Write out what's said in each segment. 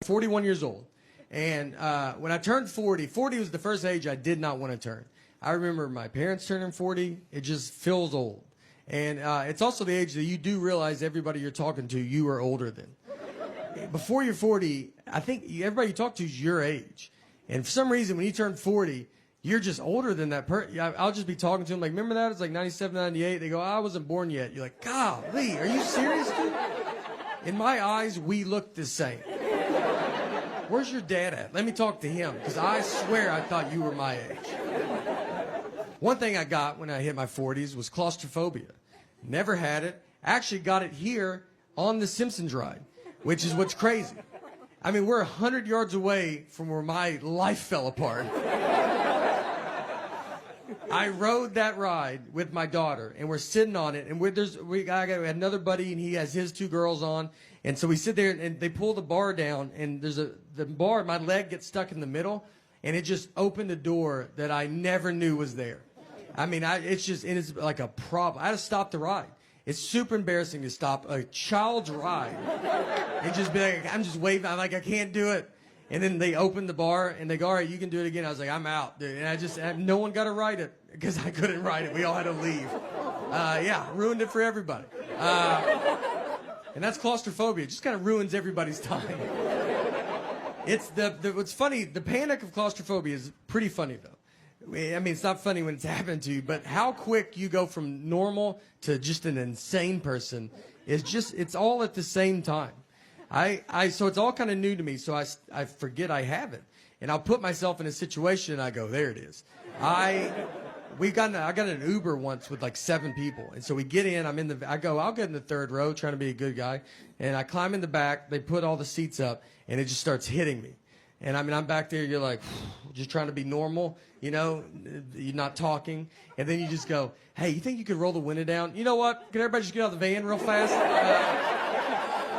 41 years old. And when I turned 40, 40 was the first age I did not want to turn. I remember my parents turning 40. It just feels old. And it's also the age that you do realize everybody you're talking to, you are older than. Before you're 40, I think everybody you talk to is your age. And for some reason, when you turn 40, you're just older than that person. I'll just be talking to them like, remember that? It's like 97, 98. They go, I wasn't born yet. You're like, golly, are you serious, dude? In my eyes, we look the same. Where's your dad at? Let me talk to him, because I swear I thought you were my age. One thing I got when I hit my 40s was claustrophobia. Never had it. Actually got it here on the Simpsons ride, which is what's crazy. I mean, we're 100 yards away from where my life fell apart. I rode that ride with my daughter, and we're sitting on it, and we had another buddy, and he has his 2 girls on, and so we sit there, and they pull the bar down, and the bar, my leg gets stuck in the middle, and it just opened a door that I never knew was there. I mean, it's like a problem. I had to stop the ride. It's super embarrassing to stop a child's ride and just be like, I'm just waving. I'm like, I can't do it. And then they opened the bar and they go, all right, you can do it again. I was like, I'm out, dude. And no one got to ride it because I couldn't ride it. We all had to leave. Yeah, ruined it for everybody. And that's claustrophobia. It just kind of ruins everybody's time. It's what's funny, the panic of claustrophobia is pretty funny, though. I mean, it's not funny when it's happening to you, but how quick you go from normal to just an insane person is just, it's all at the same time. So it's all kind of new to me, so I forget I have it. And I'll put myself in a situation and I go, there it is. I got an Uber once with like 7 people. And so we get in, I'll get in the 3rd row trying to be a good guy. And I climb in the back, they put all the seats up, and it just starts hitting me. And I mean, I'm back there, you're like, just trying to be normal, you know, you're not talking. And then you just go, hey, you think you could roll the window down? You know what? Can everybody just get out of the van real fast?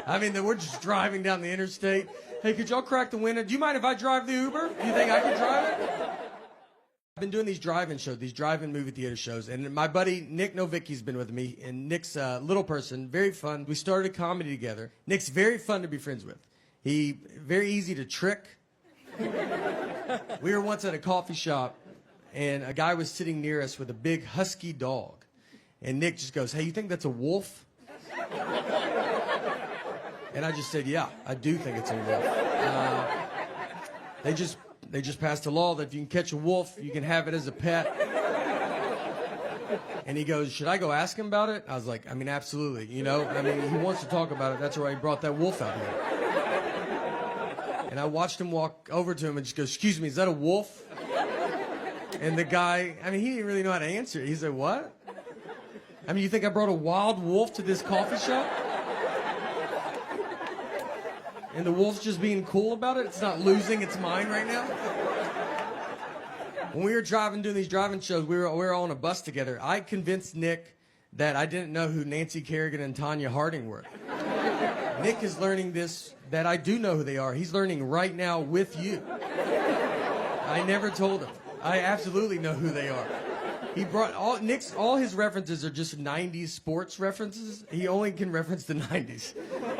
I mean, we're just driving down the interstate. Hey, could y'all crack the window? Do you mind if I drive the Uber? Do you think I could drive it? I've been doing these drive-in shows, these drive-in movie theater shows. And my buddy, Nick Novicki's been with me. And Nick's a little person, very fun. We started comedy together. Nick's very fun to be friends with. Very easy to trick. We were once at a coffee shop, and a guy was sitting near us with a big husky dog. And Nick just goes, hey, you think that's a wolf? And I just said, yeah, I do think it's a wolf. They just passed a law that if you can catch a wolf, you can have it as a pet. And he goes, should I go ask him about it? I was like, I mean, absolutely. You know, I mean, he wants to talk about it. That's why he brought that wolf out here. And I watched him walk over to him and just go, excuse me, is that a wolf? And the guy, I mean, he didn't really know how to answer it. He said, what? I mean, you think I brought a wild wolf to this coffee shop? And the wolf's just being cool about it? It's not losing its mind right now? When we were doing these driving shows, we were all on a bus together. I convinced Nick that I didn't know who Nancy Kerrigan and Tanya Harding were. Nick is learning this, that I do know who they are. He's learning right now with you. I never told him. I absolutely know who they are. He brought all his references are just 90s sports references. He only can reference the 90s.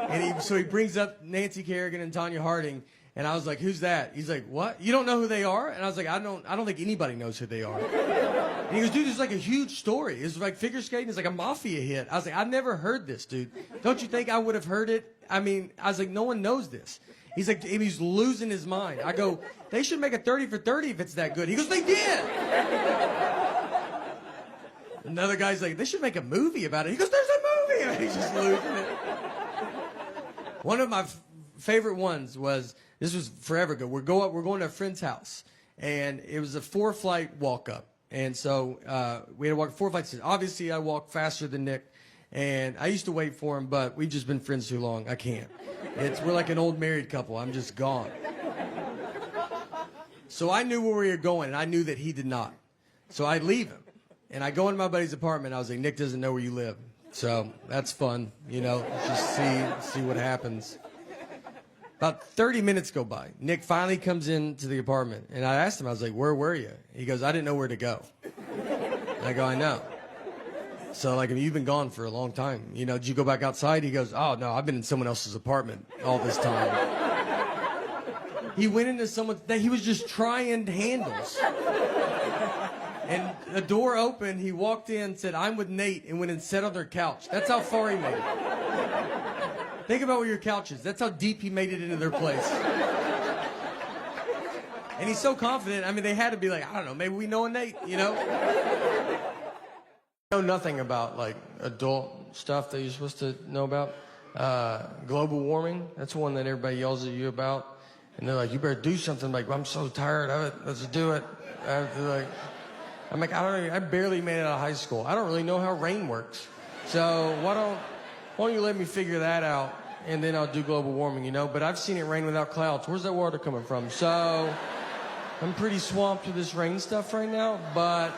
And so he brings up Nancy Kerrigan and Tanya Harding, and I was like, who's that? He's like, what? You don't know who they are? And I was like, I don't think anybody knows who they are. And he goes, dude, this is like a huge story. It's like figure skating is like a mafia hit. I was like, I've never heard this, dude. Don't you think I would have heard it? I mean, I was like, no one knows this. He's like, he's losing his mind. I go, they should make a 30 for 30 if it's that good. He goes, they did. Another guy's like, they should make a movie about it. He goes, there's a movie. And he's just losing it. One of my favorite ones was, this was forever ago. We're going to a friend's house, and it was a 4-flight walk up. And so we had to walk 4 flights. Obviously, I walk faster than Nick, and I used to wait for him, but we've just been friends too long. I can't. We're like an old married couple. I'm just gone. So I knew where we were going, and I knew that he did not. So I leave him, and I go into my buddy's apartment. I was like, Nick doesn't know where you live. So that's fun, you know, just see what happens. About 30 minutes go by. Nick finally comes into the apartment, and I asked him, I was like, where were you? He goes, I didn't know where to go. And I go, I know. So, like, I mean, you've been gone for a long time. You know, did you go back outside? He goes, oh, no, I've been in someone else's apartment all this time. He went into someone's, he was just trying handles. And the door opened, he walked in, said, "I'm with Nate," and went and sat on their couch. That's how far he made it. Think about where your couch is. That's how deep he made it into their place. And he's so confident, I mean, they had to be like, I don't know, maybe we know a Nate, you know? I know nothing about, like, adult stuff that you're supposed to know about. Global warming, that's one that everybody yells at you about. And they're like, you better do something. Like, I'm so tired of it, let's do it. I'm like, I barely made it out of high school. I don't really know how rain works. So why don't you let me figure that out, and then I'll do global warming, you know? But I've seen it rain without clouds. Where's that water coming from? So I'm pretty swamped with this rain stuff right now, but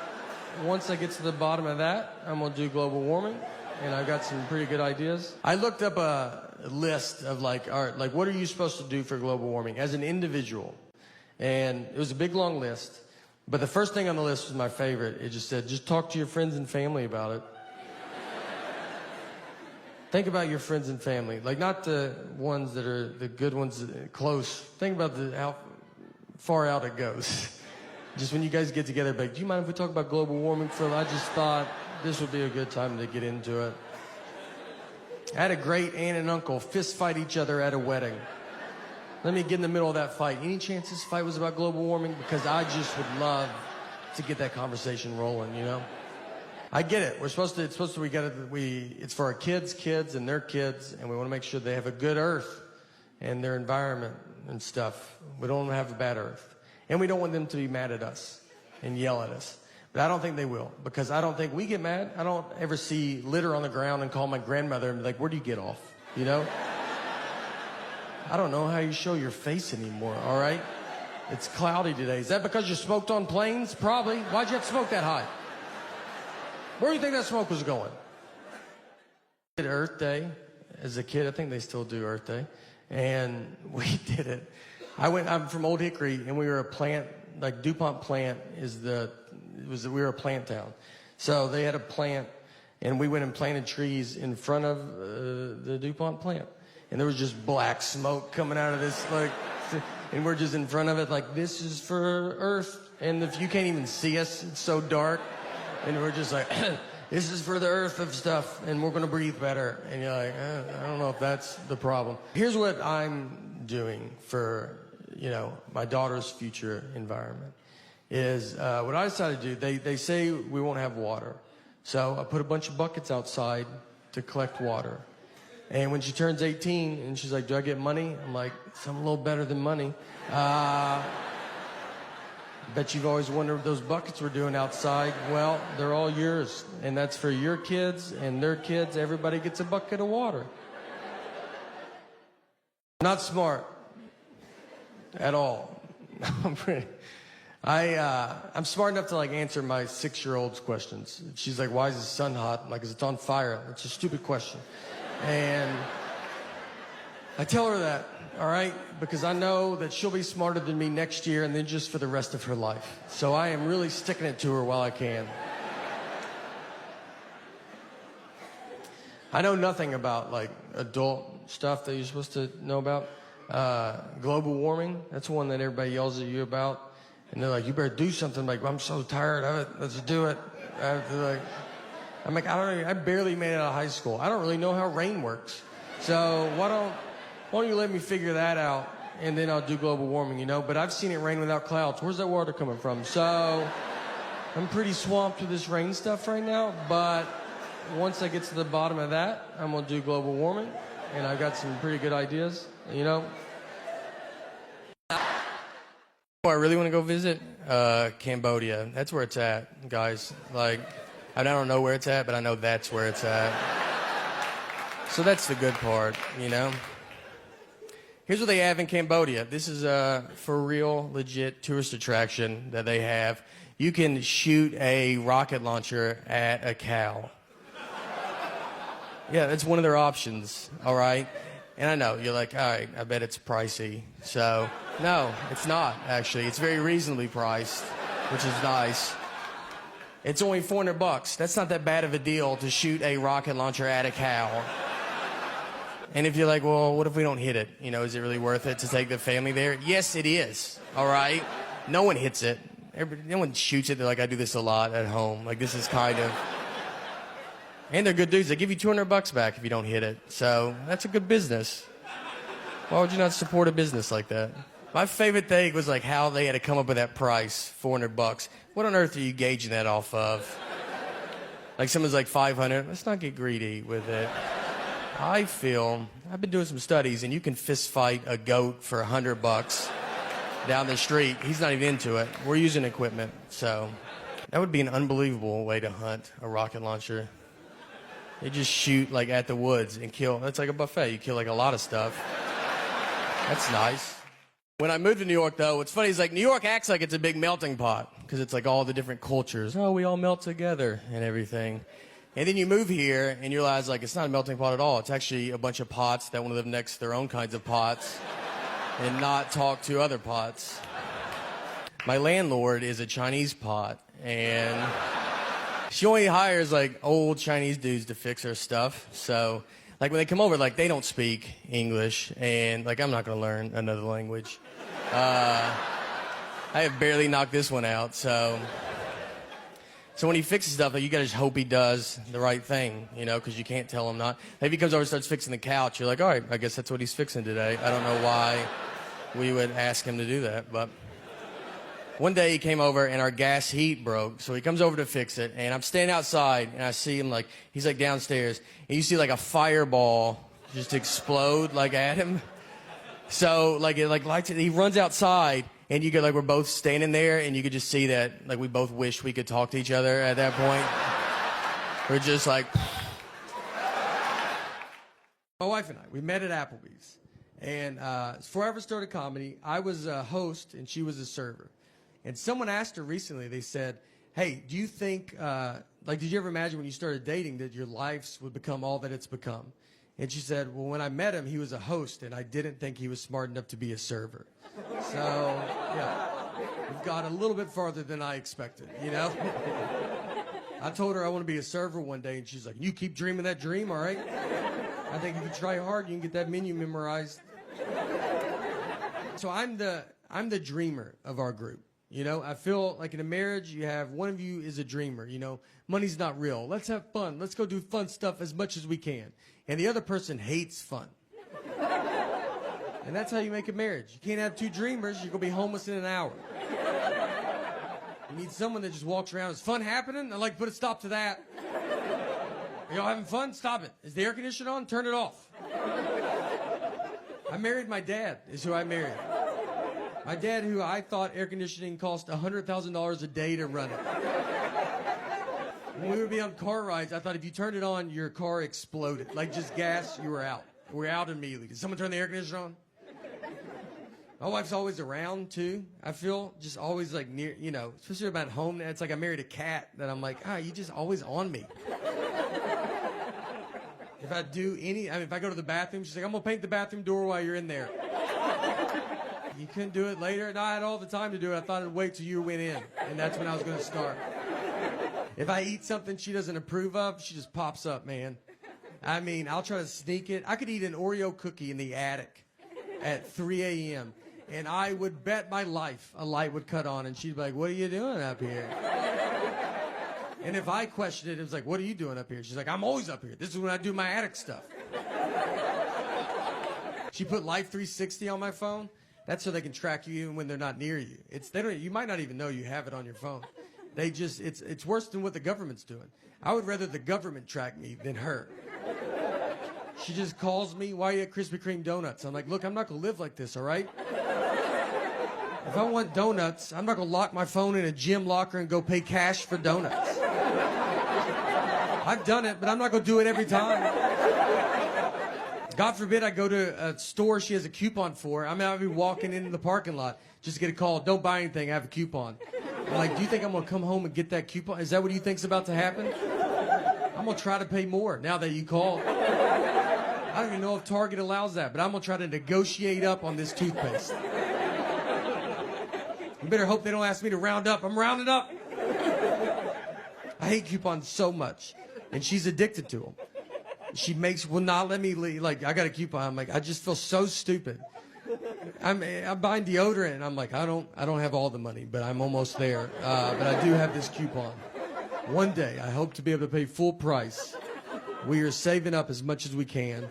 once I get to the bottom of that, I'm gonna do global warming, and I've got some pretty good ideas. I looked up a list of like, all right, like what are you supposed to do for global warming as an individual? And it was a big, long list. But the first thing on the list was my favorite. It just said, just talk to your friends and family about it. Think about your friends and family. Like, not the ones that are the good ones, close. Think about how far out it goes. Just when you guys get together, like, do you mind if we talk about global warming for a little? I just thought this would be a good time to get into it. I had a great aunt and uncle fist fight each other at a wedding. Let me get in the middle of that fight. Any chance this fight was about global warming? Because I just would love to get that conversation rolling, you know? I get it. It's for our kids and their kids, and we want to make sure they have a good earth and their environment and stuff. We don't want to have a bad earth. And we don't want them to be mad at us and yell at us. But I don't think they will, because I don't think we get mad. I don't ever see litter on the ground and call my grandmother and be like, where do you get off? You know? I don't know how you show your face anymore, all right? It's cloudy today. Is that because you smoked on planes? Probably. Why'd you have to smoke that high? Where do you think that smoke was going? Did Earth Day as a kid. I think they still do Earth Day. And we did it. I'm from Old Hickory, and we were a plant, like DuPont plant we were a plant town. So they had a plant, and we went and planted trees in front of the DuPont plant. And there was just black smoke coming out of this, like, and we're just in front of it, like, this is for Earth. And if you can't even see us, it's so dark. And we're just like, this is for the earth of stuff, and we're going to breathe better. And you're like, I don't know if that's the problem. Here's what I'm doing for, you know, my daughter's future environment is what I decided to do. They say we won't have water. So I put a bunch of buckets outside to collect water. And when she turns 18, and she's like, do I get money? I'm like, something a little better than money. Bet you've always wondered what those buckets were doing outside. Well, they're all yours, and that's for your kids and their kids. Everybody gets a bucket of water. Not smart at all. I'm smart enough to like answer my 6-year-old's questions. She's like, why is the sun hot? I'm like, 'cause it's on fire. It's a stupid question. And I tell her that, all right, because I know that she'll be smarter than me next year and then just for the rest of her life. So I am really sticking it to her while I can. I know nothing about, like, adult stuff that you're supposed to know about. Global warming, that's one that everybody yells at you about. And they're like, you better do something. Like, I'm so tired of it, let's do it. I'm like, I barely made it out of high school. I don't really know how rain works. So why don't you let me figure that out, and then I'll do global warming, you know? But I've seen it rain without clouds. Where's that water coming from? So I'm pretty swamped with this rain stuff right now, but once I get to the bottom of that, I'm gonna do global warming, and I've got some pretty good ideas, you know? I really want to go visit Cambodia. That's where it's at, guys. Like, I don't know where it's at, but I know that's where it's at. So that's the good part, you know? Here's what they have in Cambodia. This is a for real, legit tourist attraction that they have. You can shoot a rocket launcher at a cow. Yeah, that's one of their options, all right? And I know, you're like, all right, I bet it's pricey. So, no, it's not, actually. It's very reasonably priced, which is nice. It's only $400. That's not that bad of a deal to shoot a rocket launcher at a cow. And if you're like, well, what if we don't hit it? You know, is it really worth it to take the family there? Yes, it is. All right? No one hits it. No one shoots it. They're like, I do this a lot at home. Like, this is kind of... And they're good dudes. They give you $200 back if you don't hit it. So that's a good business. Why would you not support a business like that? My favorite thing was like how they had to come up with that price, $400. What on earth are you gauging that off of? Like someone's like 500. Let's not get greedy with it. I feel, I've been doing some studies, and you can fist fight a goat for $100 down the street. He's not even into it. We're using equipment, so that would be an unbelievable way to hunt a rocket launcher. They just shoot like at the woods and kill. That's like a buffet. You kill like a lot of stuff. That's nice. When I moved to New York, though, what's funny is like New York acts like it's a big melting pot because it's like all the different cultures. Oh, we all melt together and everything. And then you move here and you realize like it's not a melting pot at all. It's actually a bunch of pots that want to live next to their own kinds of pots and not talk to other pots. My landlord is a Chinese pot, and she only hires like old Chinese dudes to fix her stuff. So like when they come over, like they don't speak English, and like I'm not gonna learn another language. I have barely knocked this one out, so when he fixes stuff, like, you gotta just hope he does the right thing, you know, because you can't tell him not. If he comes over and starts fixing the couch, you're like, all right, I guess that's what he's fixing today. I don't know why we would ask him to do that, but one day he came over and our gas heat broke, so he comes over to fix it, and I'm standing outside, and I see him like, he's like downstairs, and you see like a fireball just explode like at him. So like it like lights it, he runs outside, and you get like we're both standing there, and you could just see that like we both wish we could talk to each other at that point. We're just like... My wife and I, we met at Applebee's, and before I ever started comedy, I was a host and she was a server. And someone asked her recently, they said, hey, do you think, like, did you ever imagine when you started dating that your lives would become all that it's become? And she said, well, when I met him, he was a host, and I didn't think he was smart enough to be a server. So, yeah, we've got a little bit farther than I expected, you know? I told her I want to be a server one day, and she's like, you keep dreaming that dream, all right? I think if you try hard, you can get that menu memorized. So I'm the dreamer of our group. You know, I feel like in a marriage, you have one of you is a dreamer. You know, money's not real. Let's have fun. Let's go do fun stuff as much as we can. And the other person hates fun. And that's how you make a marriage. You can't have two dreamers. You're going to be homeless in an hour. You need someone that just walks around. Is fun happening? I'd like to put a stop to that. Are y'all having fun? Stop it. Is the air conditioner on? Turn it off. I married my dad, is who I married. My dad, who I thought air conditioning cost $100,000 a day to run it. When we would be on car rides, I thought if you turned it on, your car exploded. Like just gas, you were out. We were out immediately. Did someone turn the air conditioner on? My wife's always around, too. I feel just always like near, you know, especially about home. It's like I married a cat that I'm like, you just always on me. If I do if I go to the bathroom, she's like, I'm going to paint the bathroom door while you're in there. You couldn't do it later? No, I had all the time to do it. I thought I'd wait till you went in, and that's when I was going to start. If I eat something she doesn't approve of, she just pops up, man. I mean, I'll try to sneak it. I could eat an Oreo cookie in the attic at 3 a.m., and I would bet my life a light would cut on, and she'd be like, what are you doing up here? And if I questioned it, it was like, what are you doing up here? She's like, I'm always up here. This is when I do my attic stuff. She put Life 360 on my phone. That's so they can track you even when they're not near you. You might not even know you have it on your phone. It's worse than what the government's doing. I would rather the government track me than her. She just calls me, why are you at Krispy Kreme donuts? I'm like, look, I'm not going to live like this, all right? If I want donuts, I'm not going to lock my phone in a gym locker and go pay cash for donuts. I've done it, but I'm not going to do it every time. God forbid I go to a store she has a coupon for. I'll be walking into the parking lot just to get a call. Don't buy anything. I have a coupon. I'm like, do you think I'm going to come home and get that coupon? Is that what you think's about to happen? I'm going to try to pay more now that you called. I don't even know if Target allows that, but I'm going to try to negotiate up on this toothpaste. You better hope they don't ask me to round up. I'm rounding up. I hate coupons so much, and she's addicted to them. She will not let me leave. Like, I got a coupon. I'm like, I just feel so stupid. I'm buying deodorant, and I'm like, I don't have all the money, but I'm almost there. But I do have this coupon. One day, I hope to be able to pay full price. We are saving up as much as we can.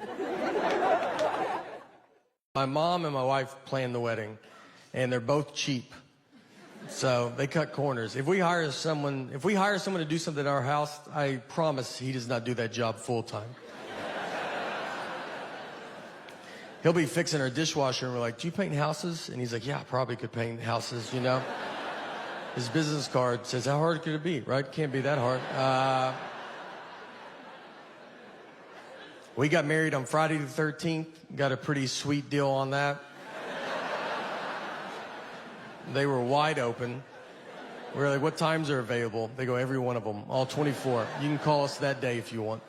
My mom and my wife planned the wedding, and they're both cheap. So they cut corners. If we hire someone to do something at our house, I promise he does not do that job full time. He'll be fixing our dishwasher, and we're like, do you paint houses? And he's like, yeah, I probably could paint houses, you know? His business card says, how hard could it be, right? Can't be that hard. We got married on Friday the 13th. Got a pretty sweet deal on that. They were wide open. We were like, what times are available? They go, every one of them, all 24. You can call us that day if you want.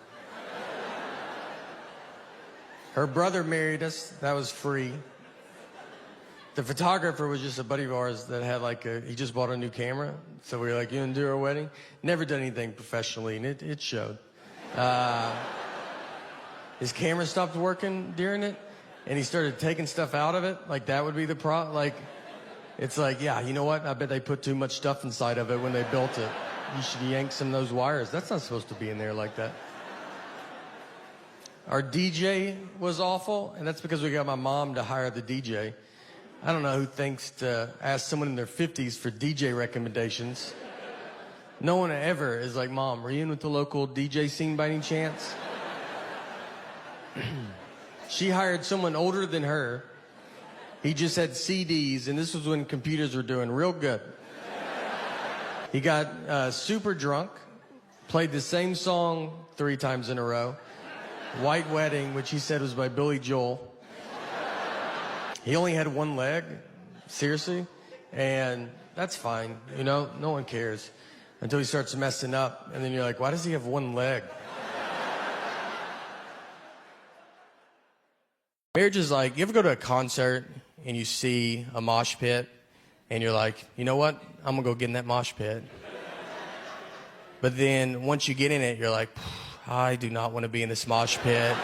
Her brother married us. That was free. The photographer was just a buddy of ours that had he just bought a new camera. So we were like, you gonna do our wedding? Never done anything professionally, and it showed. His camera stopped working during it, and he started taking stuff out of it. Like, that would be the problem. Like, it's like, yeah, you know what? I bet they put too much stuff inside of it when they built it. You should yank some of those wires. That's not supposed to be in there like that. Our DJ was awful, and that's because we got my mom to hire the DJ. I don't know who thinks to ask someone in their 50s for DJ recommendations. No one ever is like, Mom, were you in with the local DJ scene by any chance? She hired someone older than her. He just had CDs, and this was when computers were doing real good. He got super drunk, played the same song 3 times in a row. White Wedding, which he said was by Billy Joel. He only had one leg, seriously, and that's fine, you know, no one cares until he starts messing up, and then you're like, why does he have one leg? Marriage is like, you ever go to a concert and you see a mosh pit and you're like, you know what, I'm gonna go get in that mosh pit. But then once you get in it, you're like, I do not want to be in this mosh pit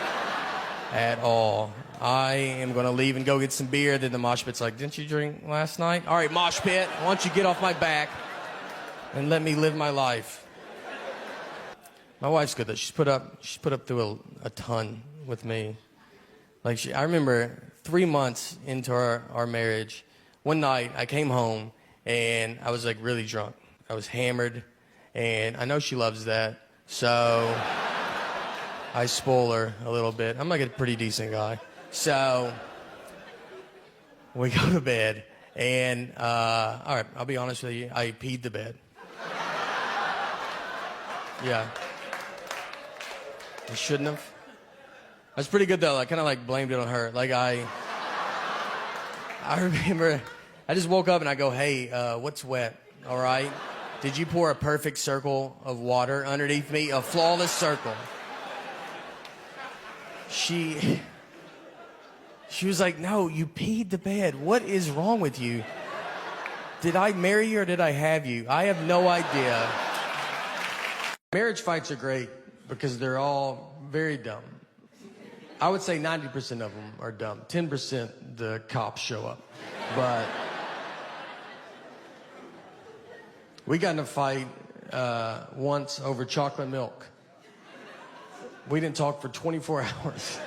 at all. I am going to leave and go get some beer. Then the mosh pit's like, didn't you drink last night? All right, mosh pit, why don't you get off my back and let me live my life? My wife's good though. She's put up through a ton with me. Like, I remember 3 months into our marriage, one night I came home and I was like really drunk. I was hammered, and I know she loves that, so I spoil her a little bit. I'm like a pretty decent guy. So we go to bed, and all right, I'll be honest with you, I peed the bed. Yeah. I shouldn't have. That's pretty good though. I kind of like blamed it on her. Like I remember I just woke up and I go, hey, what's wet? All right. Did you pour a perfect circle of water underneath me? A flawless circle. She was like, no, you peed the bed. What is wrong with you? Did I marry you or did I have you? I have no idea. Marriage fights are great because they're all very dumb. I would say 90% of them are dumb. 10% the cops show up. But we got in a fight once over chocolate milk. We didn't talk for 24 hours.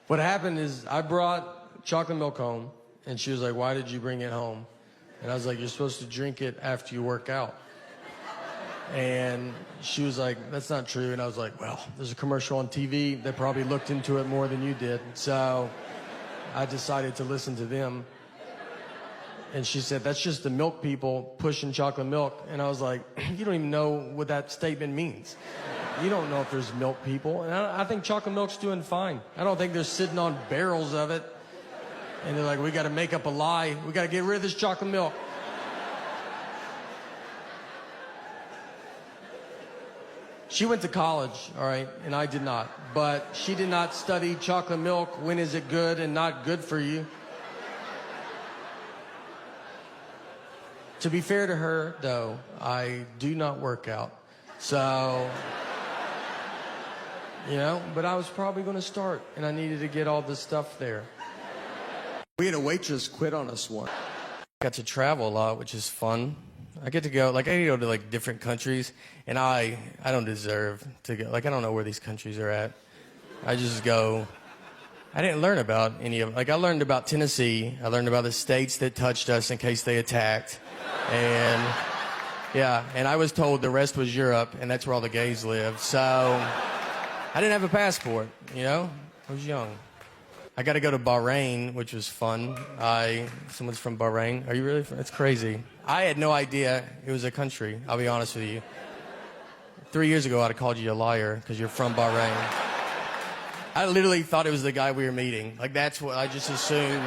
What happened is I brought chocolate milk home, and she was like, why did you bring it home? And I was like, you're supposed to drink it after you work out. And she was like, that's not true. And I was like, well, there's a commercial on TV. They probably looked into it more than you did. So I decided to listen to them. And she said, that's just the milk people pushing chocolate milk. And I was like, you don't even know what that statement means. You don't know if there's milk people. And I think chocolate milk's doing fine. I don't think they're sitting on barrels of it. And they're like, we got to make up a lie. We got to get rid of this chocolate milk. She went to college, all right, and I did not. But she did not study chocolate milk. When is it good and not good for you? To be fair to her, though, I do not work out. So you know, but I was probably going to start, and I needed to get all this stuff there. We had a waitress quit on us once. I got to travel a lot, which is fun. I get to go, like, I go to, like, different countries, and I don't deserve to go. Like, I don't know where these countries are at. I just go. I didn't learn about any of them. Like, I learned about Tennessee. I learned about the states that touched us in case they attacked. And, yeah, and I was told the rest was Europe, and that's where all the gays live. So I didn't have a passport, you know? I was young. I got to go to Bahrain, which was fun. Someone's from Bahrain. Are you really? That's crazy. I had no idea it was a country, I'll be honest with you. 3 years ago, I'd have called you a liar because you're from Bahrain. I literally thought it was the guy we were meeting. Like, that's what I just assumed.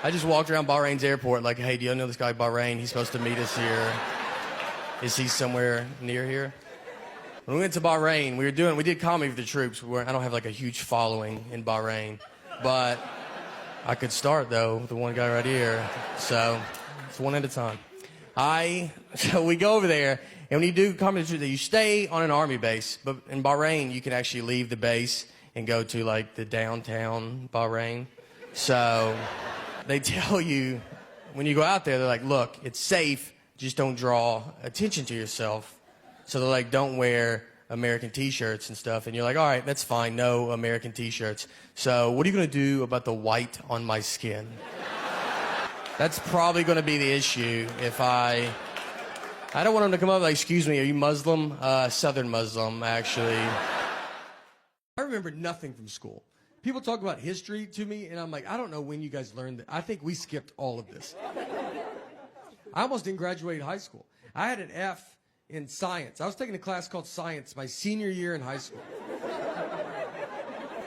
I just walked around Bahrain's airport like, hey, do you know this guy Bahrain? He's supposed to meet us here. Is he somewhere near here? When we went to Bahrain, we did comedy for the troops. I don't have like a huge following in Bahrain, but I could start though with the one guy right here. So it's one at a time. So we go over there, and when you do comedy for the troops, you stay on an army base, but in Bahrain, you can actually leave the base and go to like the downtown Bahrain. So they tell you when you go out there, they're like, look, it's safe, just don't draw attention to yourself. So they're like, don't wear American t-shirts and stuff. And you're like, all right, that's fine, no American t-shirts. So what are you gonna do about the white on my skin? That's probably gonna be the issue if I don't want them to come up like, excuse me, are you Muslim? Southern Muslim, actually. I remember nothing from school. People talk about history to me, and I'm like, I don't know when you guys learned that. I think we skipped all of this. I almost didn't graduate high school. I had an F in science. I was taking a class called science my senior year in high school.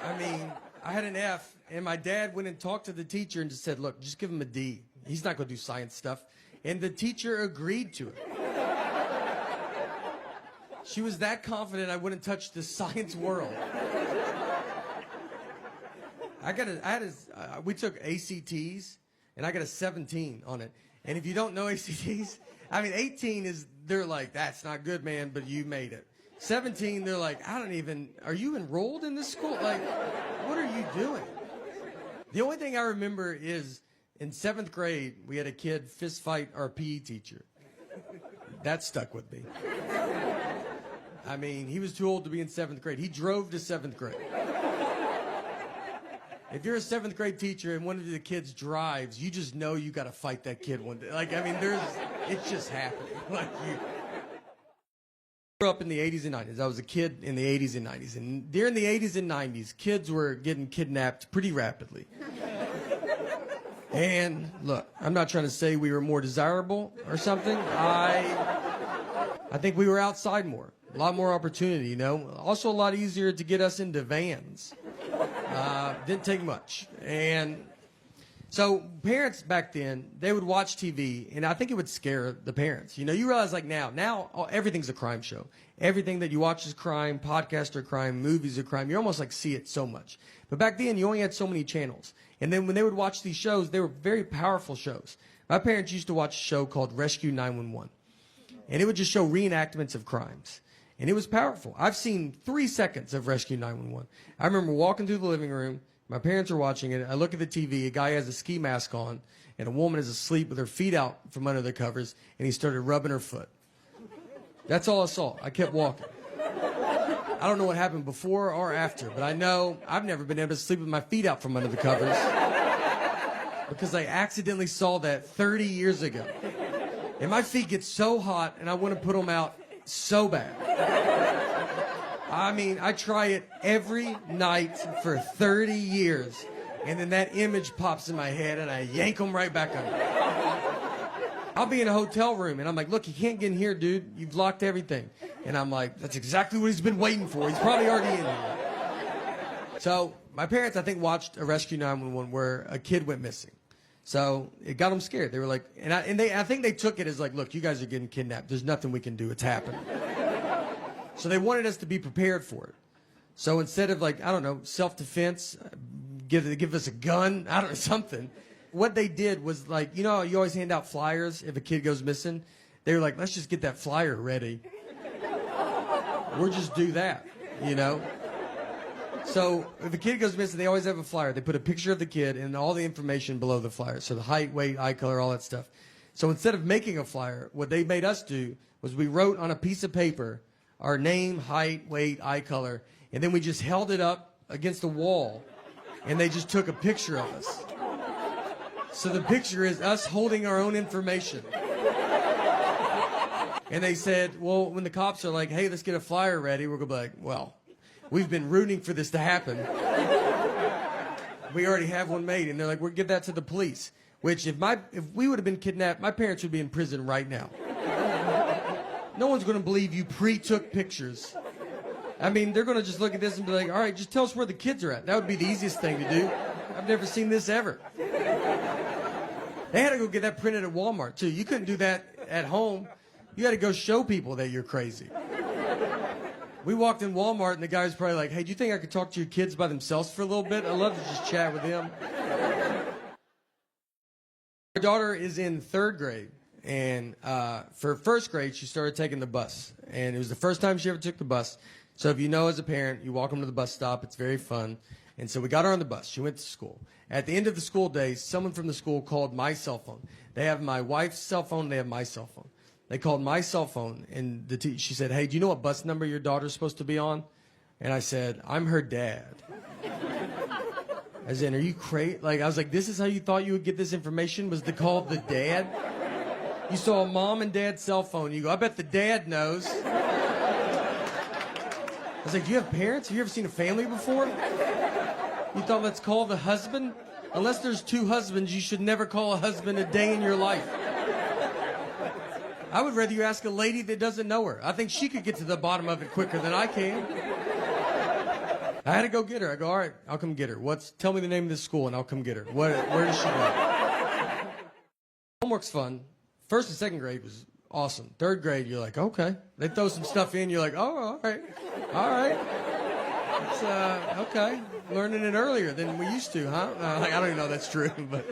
I mean, I had an F, and my dad went and talked to the teacher and just said, look, just give him a D. He's not going to do science stuff. And the teacher agreed to it. She was that confident I wouldn't touch the science world. We took ACTs, and I got a 17 on it. And if you don't know ACTs, I mean, 18 is, they're like, that's not good, man, but you made it. 17, they're like, are you enrolled in this school? Like, what are you doing? The only thing I remember is in 7th grade, we had a kid fist fight our PE teacher. That stuck with me. I mean, he was too old to be in 7th grade. He drove to 7th grade. If you're a 7th grade teacher and one of the kids drives, you just know you got to fight that kid one day. Like, I mean, it's just happening. Like, I grew up in the 80s and 90s. I was a kid in the 80s and 90s. And during the 80s and 90s, kids were getting kidnapped pretty rapidly. And look, I'm not trying to say we were more desirable or something. I think we were outside more. A lot more opportunity, you know. Also a lot easier to get us into vans. Didn't take much. And so parents back then, they would watch TV, and I think it would scare the parents. You know, you realize like now everything's a crime show. Everything that you watch is crime, podcasts are crime, movies are crime. You almost like see it so much. But back then, you only had so many channels. And then when they would watch these shows, they were very powerful shows. My parents used to watch a show called Rescue 911. And it would just show reenactments of crimes. And it was powerful. I've seen 3 seconds of Rescue 911. I remember walking through the living room. My parents are watching it. I look at the TV. A guy has a ski mask on, and a woman is asleep with her feet out from under the covers, and he started rubbing her foot. That's all I saw. I kept walking. I don't know what happened before or after, but I know I've never been able to sleep with my feet out from under the covers because I accidentally saw that 30 years ago. And my feet get so hot, and I want to put them out so bad. I mean, I try it every night for 30 years, and then that image pops in my head, and I yank them right back under. I'll be in a hotel room, and I'm like, look, you can't get in here, dude. You've locked everything. And I'm like, that's exactly what he's been waiting for. He's probably already in here. So my parents, I think, watched a Rescue 911 where a kid went missing. So it got them scared. They were like, I think they took it as like, look, you guys are getting kidnapped. There's nothing we can do. It's happening. So they wanted us to be prepared for it. So instead of like, I don't know, self-defense, give us a gun, I don't know, something. What they did was like, you know, you always hand out flyers if a kid goes missing. They were like, let's just get that flyer ready. We'll just do that, you know. So if a kid goes missing, they always have a flyer. They put a picture of the kid and all the information below the flyer. So the height, weight, eye color, all that stuff. So instead of making a flyer, what they made us do was we wrote on a piece of paper our name, height, weight, eye color, and then we just held it up against the wall, and they just took a picture of us. So the picture is us holding our own information. And they said, well, when the cops are like, hey, let's get a flyer ready, we're going to be like, well, we've been rooting for this to happen. We already have one made. And they're like, we'll give that to the police. Which, if we would have been kidnapped, my parents would be in prison right now. No one's going to believe you pre-took pictures. I mean, they're going to just look at this and be like, all right, just tell us where the kids are at. That would be the easiest thing to do. I've never seen this ever. They had to go get that printed at Walmart, too. You couldn't do that at home. You had to go show people that you're crazy. We walked in Walmart, and the guy was probably like, hey, do you think I could talk to your kids by themselves for a little bit? I'd love to just chat with them. Our daughter is in 3rd grade, and for 1st grade, she started taking the bus. And it was the first time she ever took the bus. So if you know as a parent, you walk them to the bus stop. It's very fun. And so we got her on the bus. She went to school. At the end of the school day, someone from the school called my cell phone. They have my wife's cell phone. They have my cell phone. They called my cell phone, and she said, hey, do you know what bus number your daughter's supposed to be on? And I said, I'm her dad. As in, are you crazy? Like, I was like, this is how you thought you would get this information, was to call the dad? You saw a mom and dad's cell phone. You go, I bet the dad knows. I was like, do you have parents? Have you ever seen a family before? You thought, let's call the husband? Unless there's 2 husbands, you should never call a husband a day in your life. I would rather you ask a lady that doesn't know her. I think she could get to the bottom of it quicker than I can. I had to go get her. I go, all right, I'll come get her. Tell me the name of this school and I'll come get her. Where does she go? Homework's fun. 1st and 2nd grade was awesome. 3rd grade, you're like, okay. They throw some stuff in, you're like, oh, all right. All right. It's, okay. Learning it earlier than we used to, huh? I don't even know if that's true, but.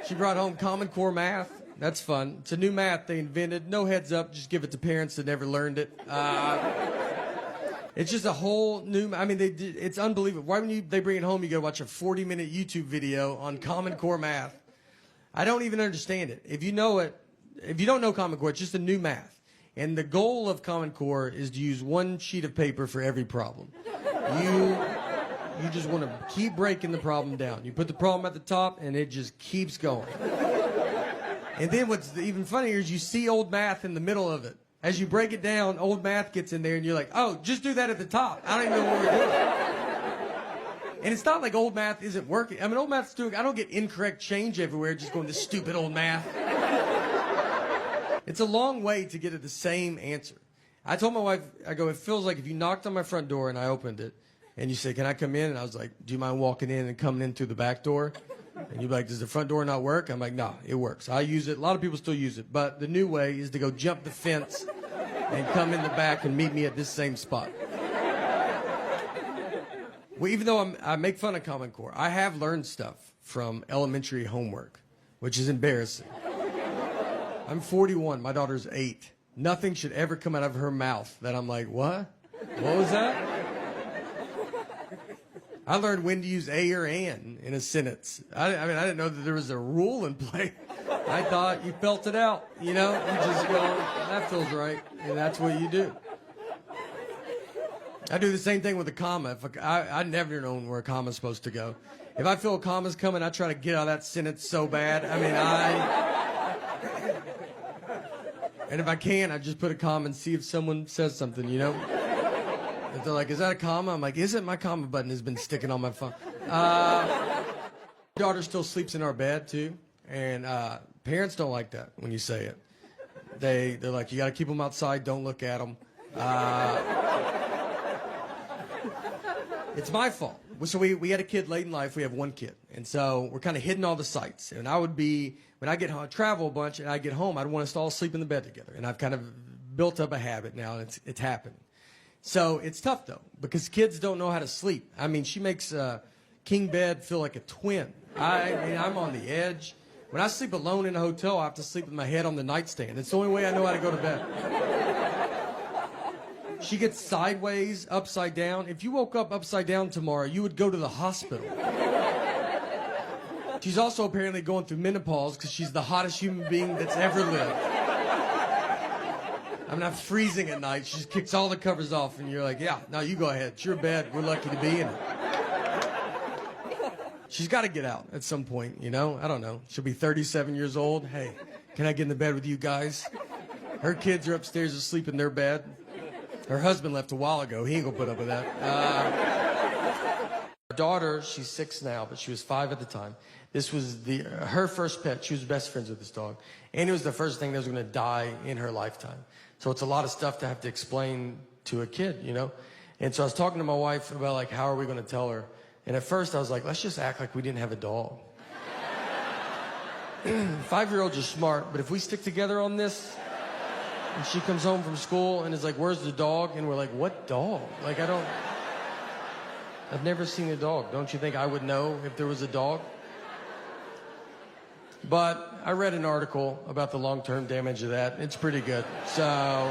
She brought home Common Core math. That's fun. It's a new math they invented. No heads up. Just give it to parents that never learned it. It's just a whole new. I mean, it's unbelievable. Why when they bring it home, you go watch a 40-minute YouTube video on Common Core math. I don't even understand it. If you know it, if you don't know Common Core, it's just a new math. And the goal of Common Core is to use 1 sheet of paper for every problem. You just want to keep breaking the problem down. You put the problem at the top, and it just keeps going. And then what's even funnier is you see old math in the middle of it. As you break it down, old math gets in there, and you're like, oh, just do that at the top. I don't even know what we're doing. And it's not like old math isn't working. I mean, old math's doing, I don't get incorrect change everywhere just going, this stupid old math. It's a long way to get at the same answer. I told my wife, I go, it feels like if you knocked on my front door and I opened it, and you say, can I come in? And I was like, do you mind walking in and coming in through the back door? And you'd be like, does the front door not work? I'm like, no, it works. I use it. A lot of people still use it. But the new way is to go jump the fence and come in the back and meet me at this same spot. Well, even though I make fun of Common Core, I have learned stuff from elementary homework, which is embarrassing. I'm 41. My daughter's 8. Nothing should ever come out of her mouth that I'm like, what? What was that? I learned when to use a or an in a sentence. I mean, I didn't know that there was a rule in play. I thought you felt it out, you know? You just go, that feels right, and that's what you do. I do the same thing with a comma. I never known where a comma's supposed to go. If I feel a comma's coming, I try to get out of that sentence so bad. I mean, and if I can, I just put a comma and see if someone says something, you know? If they're like, is that a comma? I'm like, isn't my comma button has been sticking on my phone. Daughter still sleeps in our bed, too. And parents don't like that when you say it. They're like, you got to keep them outside. Don't look at them. It's my fault. So we had a kid late in life. We have 1 kid. And so we're kind of hitting all the sites. And I would be, when I get home, I travel a bunch, and I get home, I'd want us to all sleep in the bed together. And I've kind of built up a habit now, and it's happening. So it's tough, though, because kids don't know how to sleep. I mean, she makes king bed feel like a twin. I mean, I'm on the edge. When I sleep alone in a hotel, I have to sleep with my head on the nightstand. It's the only way I know how to go to bed. She gets sideways, upside down. If you woke up upside down tomorrow, you would go to the hospital. She's also apparently going through menopause because she's the hottest human being that's ever lived. I'm not freezing at night. She just kicks all the covers off, and you're like, yeah, no, you go ahead. It's your bed. We're lucky to be in it. She's got to get out at some point, you know? I don't know. She'll be 37 years old. Hey, can I get in the bed with you guys? Her kids are upstairs asleep in their bed. Her husband left a while ago. He ain't gonna put up with that. Our daughter, she's 6 now, but she was 5 at the time. This was her first pet. She was best friends with this dog. And it was the first thing that was gonna die in her lifetime. So it's a lot of stuff to have to explain to a kid, you know? And so I was talking to my wife about, like, how are we gonna tell her? And at first I was like, let's just act like we didn't have a dog. 5-year-olds are smart, but if we stick together on this, and she comes home from school and is like, where's the dog? And we're like, what dog? Like, I've never seen a dog. Don't you think I would know if there was a dog? But I read an article about the long-term damage of that. It's pretty good. So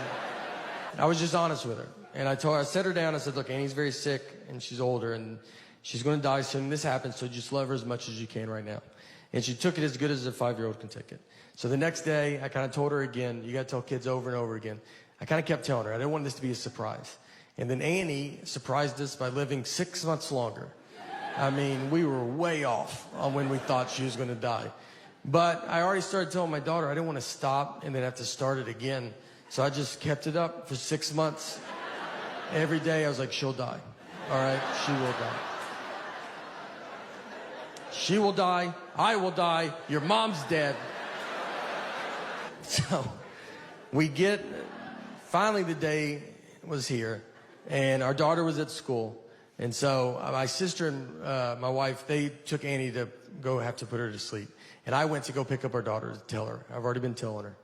I was just honest with her. And I set her down. I said, look, Annie's very sick and she's older and she's going to die soon. This happens, so just love her as much as you can right now. And she took it as good as a 5-year-old can take it. So the next day, I kind of told her again, you got to tell kids over and over again. I kind of kept telling her. I didn't want this to be a surprise. And then Annie surprised us by living 6 months longer. I mean, we were way off on when we thought she was going to die. But I already started telling my daughter I didn't want to stop and then have to start it again. So I just kept it up for 6 months. Every day I was like, she'll die. All right, she will die. She will die. I will die. Your mom's dead. So finally the day was here and our daughter was at school. And so my sister and my wife, they took Annie to go have to put her to sleep. And I went to go pick up our daughter to tell her. I've already been telling her.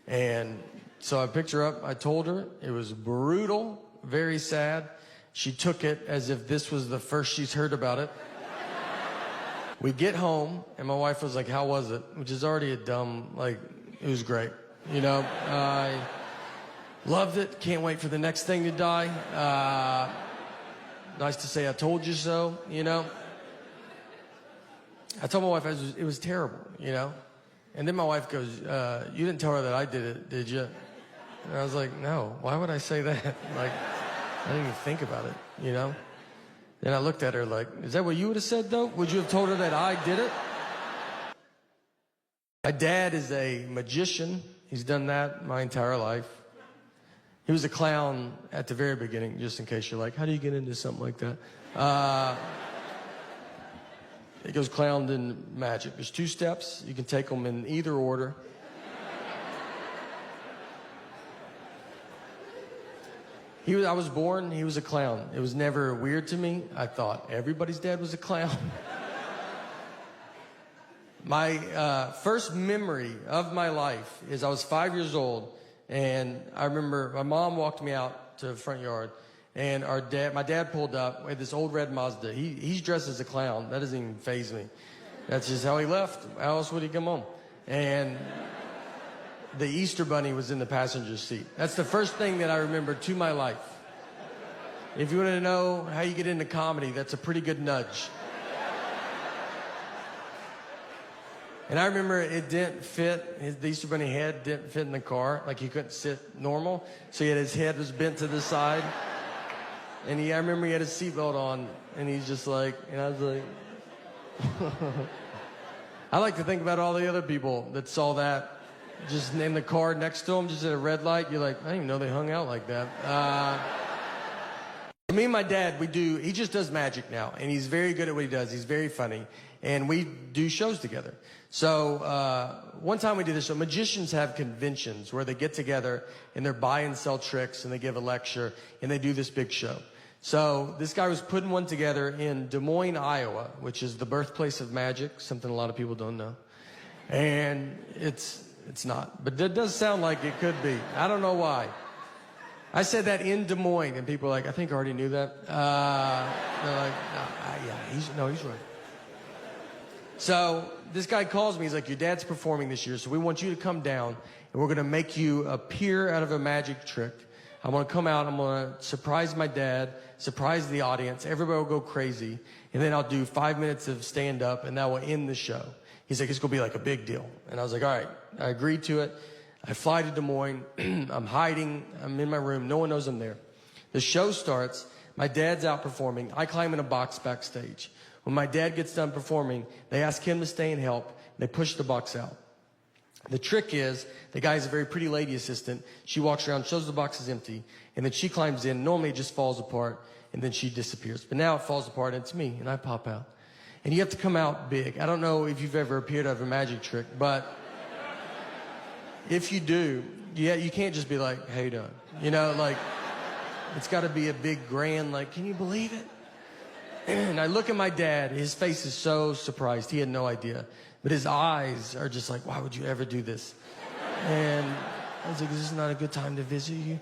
And so I picked her up. I told her. It was brutal, very sad. She took it as if this was the first she's heard about it. We get home, and my wife was like, how was it? Which is already it was great. You know, I loved it. Can't wait for the next thing to die. Nice to say I told you so, you know. I told my wife it was terrible, you know. And then my wife goes, you didn't tell her that I did it, did you? And I was like, no, why would I say that? Like, I didn't even think about it, you know. Then I looked at her like, is that what you would have said, though? Would you have told her that I did it? My dad is a magician. He's done that my entire life. He was a clown at the very beginning, just in case you're like, how do you get into something like that? It goes clown and magic. There's 2 steps. You can take them in either order. I was born, he was a clown. It was never weird to me. I thought everybody's dad was a clown. My first memory of my life is I was 5 years old, and I remember my mom walked me out to the front yard, and my dad pulled up with this old red Mazda. He's dressed as a clown. That doesn't even faze me. That's just how he left. How else would he come home? And the Easter Bunny was in the passenger seat. That's the first thing that I remember to my life. If you want to know how you get into comedy, that's a pretty good nudge. And I remember it didn't fit, the Easter Bunny head didn't fit in the car. Like, he couldn't sit normal. So his head was bent to the side. And I remember he had his seatbelt on, and he's just like, and I was like, I like to think about all the other people that saw that just in the car next to him, just at a red light. You're like, I didn't even know they hung out like that. Me and my dad, he just does magic now, and he's very good at what he does. He's very funny, and we do shows together. So one time we did this show. Magicians have conventions where they get together, and they buy and sell tricks, and they give a lecture, and they do this big show. So this guy was putting one together in Des Moines, Iowa, which is the birthplace of magic, something a lot of people don't know. And it's not, but it does sound like it could be. I don't know why. I said that in Des Moines, and people are like, I think I already knew that. They're like, he's right. So this guy calls me. He's like, your dad's performing this year, so we want you to come down, and we're going to make you appear out of a magic trick. I'm going to come out, I'm going to surprise my dad, surprise the audience, everybody will go crazy, and then I'll do 5 minutes of stand-up, and that will end the show. He's like, it's going to be like a big deal. And I was like, all right. I agreed to it. I fly to Des Moines. I'm hiding. I'm in my room. No one knows I'm there. The show starts. My dad's out performing. I climb in a box backstage. When my dad gets done performing, they ask him to stay and help. They push the box out. The trick is, the guy is a very pretty lady assistant. She walks around, shows the box is empty, and then she climbs in. Normally it just falls apart, and then she disappears. But now it falls apart, and it's me, and I pop out. And you have to come out big. I don't know if you've ever appeared out of a magic trick, but if you do, yeah, you can't just be like, how you doing? You know, like, it's got to be a big grand, like, can you believe it? And I look at my dad. His face is so surprised. He had no idea. But his eyes are just like, why would you ever do this? And I was like, is this not a good time to visit you?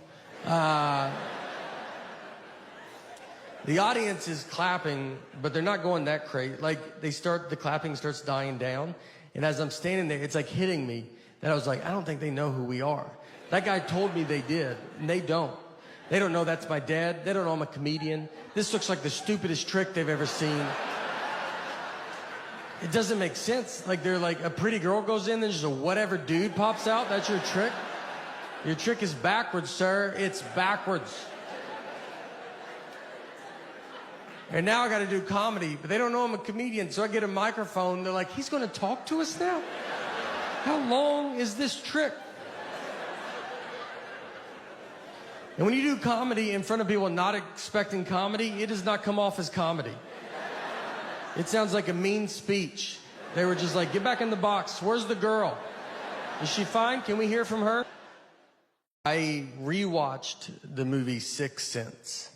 The audience is clapping, but they're not going that crazy. Like, the clapping starts dying down. And as I'm standing there, it's like hitting me that I was like, I don't think they know who we are. That guy told me they did, and they don't. They don't know that's my dad. They don't know I'm a comedian. This looks like the stupidest trick they've ever seen. It doesn't make sense. Like, they're like, a pretty girl goes in, then just a whatever dude pops out. That's your trick? Your trick is backwards, sir. It's backwards. And now I got to do comedy, but they don't know I'm a comedian, so I get a microphone. They're like, he's going to talk to us now? How long is this trick? And when you do comedy in front of people not expecting comedy, it does not come off as comedy. It sounds like a mean speech. They were just like, get back in the box. Where's the girl? Is she fine? Can we hear from her? I rewatched the movie Sixth Sense.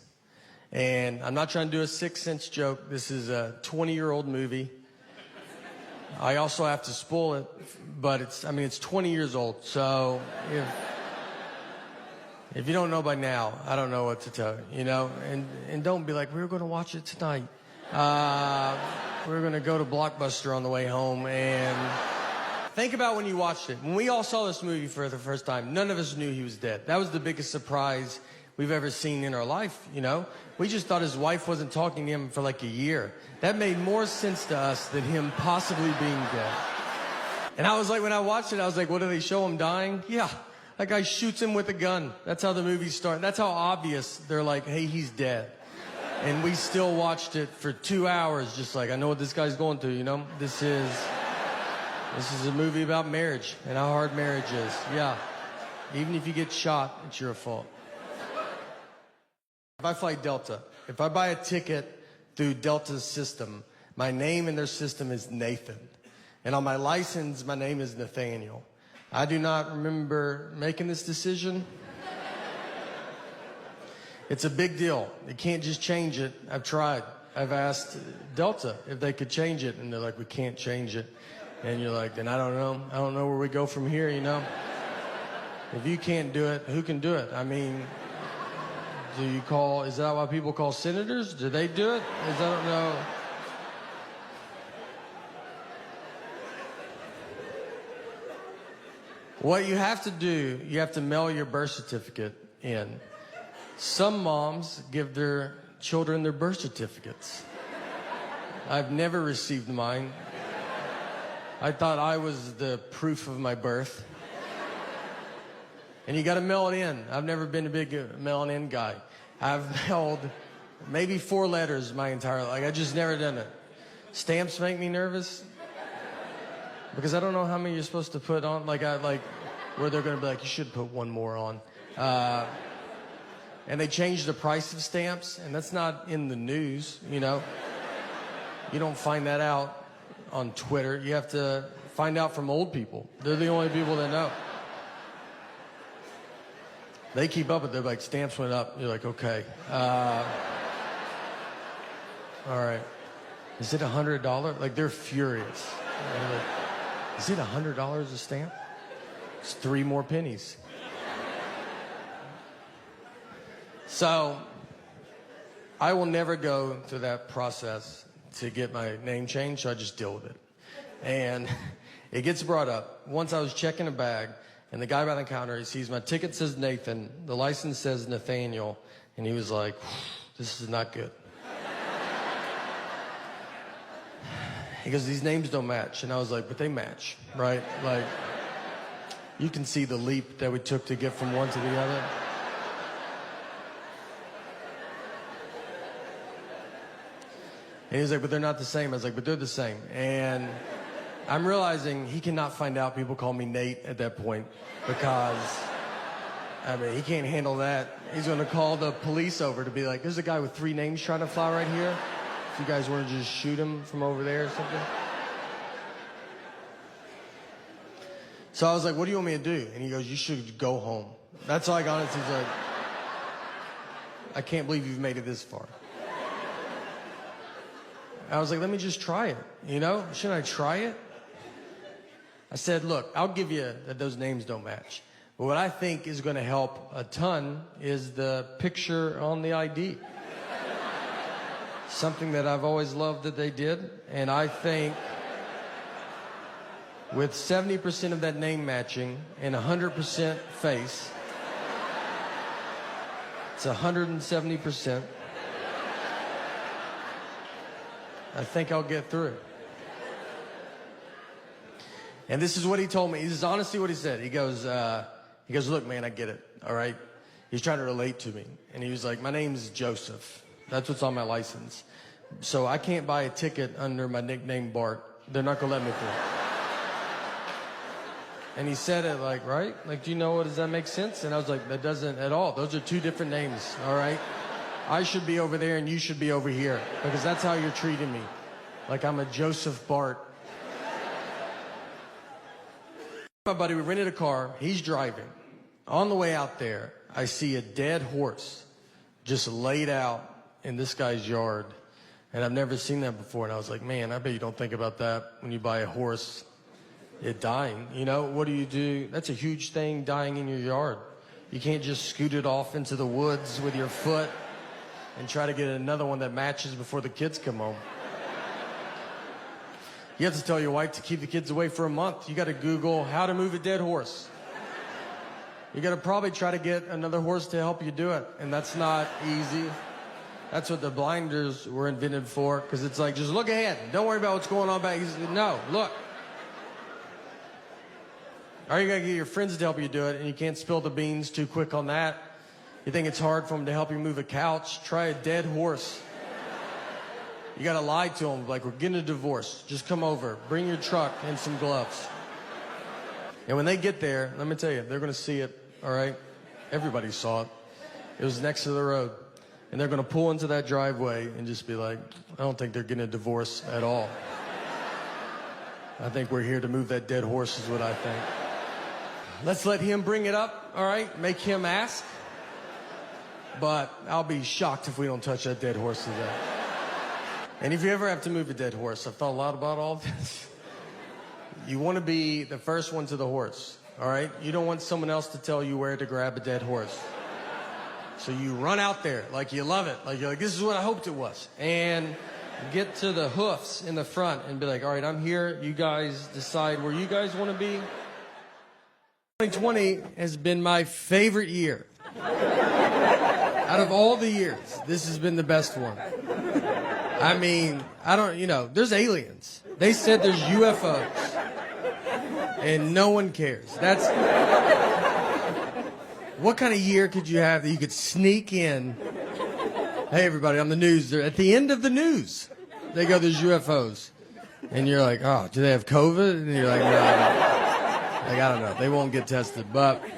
And I'm not trying to do a Sixth Sense joke. This is a 20-year-old movie. I also have to spoil it, but it's 20 years old. So if you don't know by now, I don't know what to tell you, you know? And don't be like, we were going to watch it tonight. We're going to go to Blockbuster on the way home. And think about when you watched it. When we all saw this movie for the first time, none of us knew he was dead. That was the biggest surprise we've ever seen in our life, you know? We just thought his wife wasn't talking to him for like a year. That made more sense to us than him possibly being dead. And I was like, when I watched it, I was like, what do they show him dying? Yeah, that guy shoots him with a gun. That's how the movie starts. That's how obvious they're like, hey, he's dead. And we still watched it for 2 hours, just like, I know what this guy's going through, you know? This is a movie about marriage and how hard marriage is. Yeah, even if you get shot, it's your fault. If I fly Delta, if I buy a ticket through Delta's system, my name in their system is Nathan. And on my license, my name is Nathaniel. I do not remember making this decision. It's a big deal. You can't just change it. I've tried. I've asked Delta if they could change it, and they're like, we can't change it. And you're like, then I don't know. I don't know where we go from here, you know? If you can't do it, who can do it? I mean, is that why people call senators? Do they do it? I don't know. What you have to do, you have to mail your birth certificate in. Some moms give their children their birth certificates. I've never received mine. I thought I was the proof of my birth. And you got to mail it in. I've never been a big mail it in guy. I've mailed maybe 4 letters my entire life. I just never done it. Stamps make me nervous because I don't know how many you're supposed to put on. Where they're going to be like, you should put 1 more on. And they changed the price of stamps, and that's not in the news, you know. You don't find that out on Twitter. You have to find out from old people. They're the only people that know. They keep up with it. They're like, stamps went up. You're like, okay. All right. Is it $100? Like, they're furious. They're like, is it $100 a stamp? It's 3 more pennies. So, I will never go through that process to get my name changed, so I just deal with it. And it gets brought up. Once I was checking a bag, And the guy by the counter, he sees my ticket says Nathan, the license says Nathaniel, and he was like, this is not good. He goes, these names don't match. And I was like, but they match, right? Like, you can see the leap that we took to get from one to the other. And he was like, but they're not the same. I was like, but they're the same. And I'm realizing he cannot find out people call me Nate at that point because, I mean, he can't handle that. He's going to call the police over to be like, there's a guy with 3 names trying to fly right here. If you guys want to just shoot him from over there or something. So I was like, what do you want me to do? And he goes, you should go home. That's all I got. He's like, I can't believe you've made it this far. I was like, let me just try it, you know? Shouldn't I try it? I said, look, I'll give you that those names don't match. But what I think is going to help a ton is the picture on the ID. Something that I've always loved that they did. And I think with 70% of that name matching and 100% face, it's 170%. I think I'll get through it. And this is what he told me. This is honestly what he said. He goes, look, man, I get it, all right? He's trying to relate to me. And he was like, my name's Joseph. That's what's on my license. So I can't buy a ticket under my nickname Bart. They're not going to let me through. And he said it like, right? Like, do you know what, does that make sense? And I was like, that doesn't at all. Those are 2 different names, all right? I should be over there and you should be over here because that's how you're treating me. Like I'm a Joseph Bart. My buddy, we rented a car. He's driving. On the way out there, I see a dead horse just laid out in this guy's yard. And I've never seen that before. And I was like, man, I bet you don't think about that when you buy a horse, it dying. You know, what do? That's a huge thing, dying in your yard. You can't just scoot it off into the woods with your foot and try to get another one that matches before the kids come home. You have to tell your wife to keep the kids away for a month. You got to Google how to move a dead horse. You got to probably try to get another horse to help you do it. And that's not easy. That's what the blinders were invented for. Because it's like, just look ahead. Don't worry about what's going on back. No, look. Or you got to get your friends to help you do it. And you can't spill the beans too quick on that. You think it's hard for them to help you move a couch? Try a dead horse. You got to lie to them, like, we're getting a divorce. Just come over. Bring your truck and some gloves. And when they get there, let me tell you, they're going to see it, all right? Everybody saw it. It was next to the road. And they're going to pull into that driveway and just be like, I don't think they're getting a divorce at all. I think we're here to move that dead horse is what I think. Let's let him bring it up, all right? Make him ask. But I'll be shocked if we don't touch that dead horse today. And if you ever have to move a dead horse, I've thought a lot about all this. You want to be the first one to the horse, all right? You don't want someone else to tell you where to grab a dead horse. So you run out there like you love it. Like you're like, this is what I hoped it was. And get to the hoofs in the front and be like, all right, I'm here. You guys decide where you guys want to be. 2020 has been my favorite year. Out of all the years, this has been the best one. I mean, there's aliens. They said there's UFOs. And no one cares. What kind of year could you have that you could sneak in? Hey, everybody, on the news. They're at the end of the news. They go, there's UFOs. And you're like, oh, do they have COVID? And you're like, no. Like, I don't know. They won't get tested. But it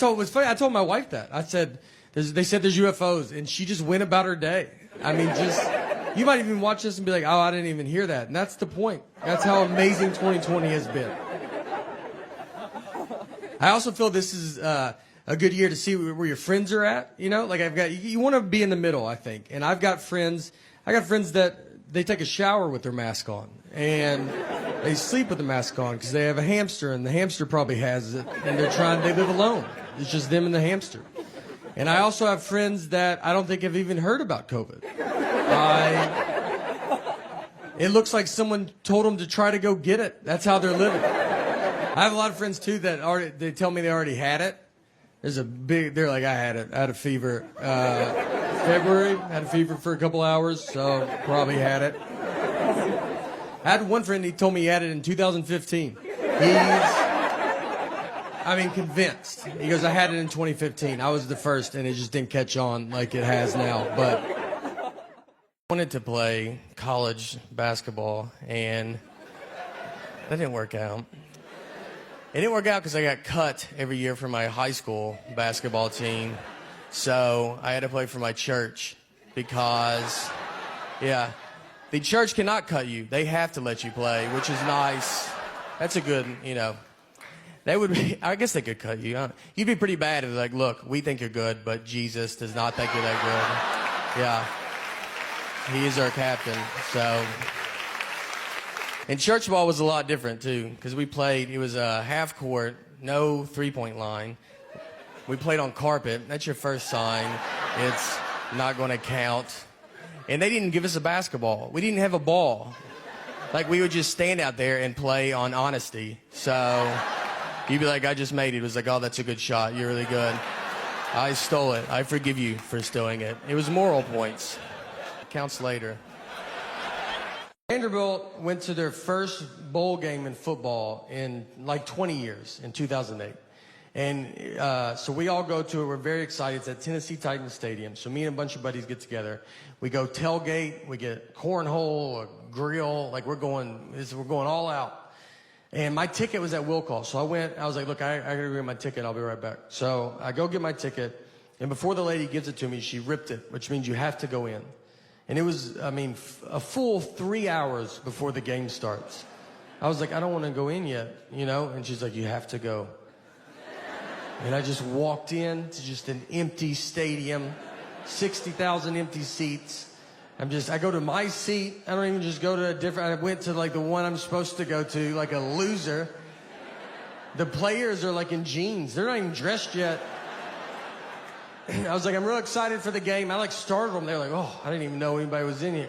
was funny. I told my wife that. I said, they said there's UFOs, and she just went about her day. I mean, you might even watch this and be like, oh, I didn't even hear that. And that's the point. That's how amazing 2020 has been. I also feel this is a good year to see where your friends are at. You know, like you want to be in the middle, I think. And I got friends that they take a shower with their mask on. And they sleep with the mask on because they have a hamster, and the hamster probably has it, and they live alone. It's just them and the hamster. And I also have friends that I don't think have even heard about COVID. It looks like someone told them to try to go get it. That's how they're living. I have a lot of friends too that they tell me they already had it. They're like, I had it. I had a fever. February, had a fever for a couple hours, so probably had it. I had one friend, he told me he had it in 2015. Convinced. He goes, I had it in 2015. I was the first, and it just didn't catch on like it has now. But I wanted to play college basketball, and that didn't work out. It didn't work out because I got cut every year from my high school basketball team. So I had to play for my church because, the church cannot cut you. They have to let you play, which is nice. That's a good, I guess they could cut you. You'd be pretty bad if they're like, look, we think you're good, but Jesus does not think you're that good. Yeah. He is our captain, so. And church ball was a lot different, too, because we played, it was a half court, no three-point line. We played on carpet. That's your first sign. It's not going to count. And they didn't give us a basketball. We didn't have a ball. Like, we would just stand out there and play on honesty. So you'd be like, I just made it. It was like, oh, that's a good shot. You're really good. I stole it. I forgive you for stealing it. It was moral points. Counts later. Vanderbilt went to their first bowl game in football in like 20 years, in 2008. And so we all go to it. We're very excited. It's at Tennessee Titans Stadium. So me and a bunch of buddies get together. We go tailgate. We get cornhole, a grill. Like we're going all out. And my ticket was at will call. So I was like, look, I got to get my ticket. I'll be right back. So I go get my ticket. And before the lady gives it to me, she ripped it, which means you have to go in. And it was, a full 3 hours before the game starts. I was like, I don't want to go in yet, And she's like, you have to go. And I just walked in to just an empty stadium, 60,000 empty seats. I go to my seat. I don't even just go to I went to like the one I'm supposed to go to, like a loser. The players are like in jeans. They're not even dressed yet. I was like, I'm real excited for the game. I startled them. They're like, oh, I didn't even know anybody was in here.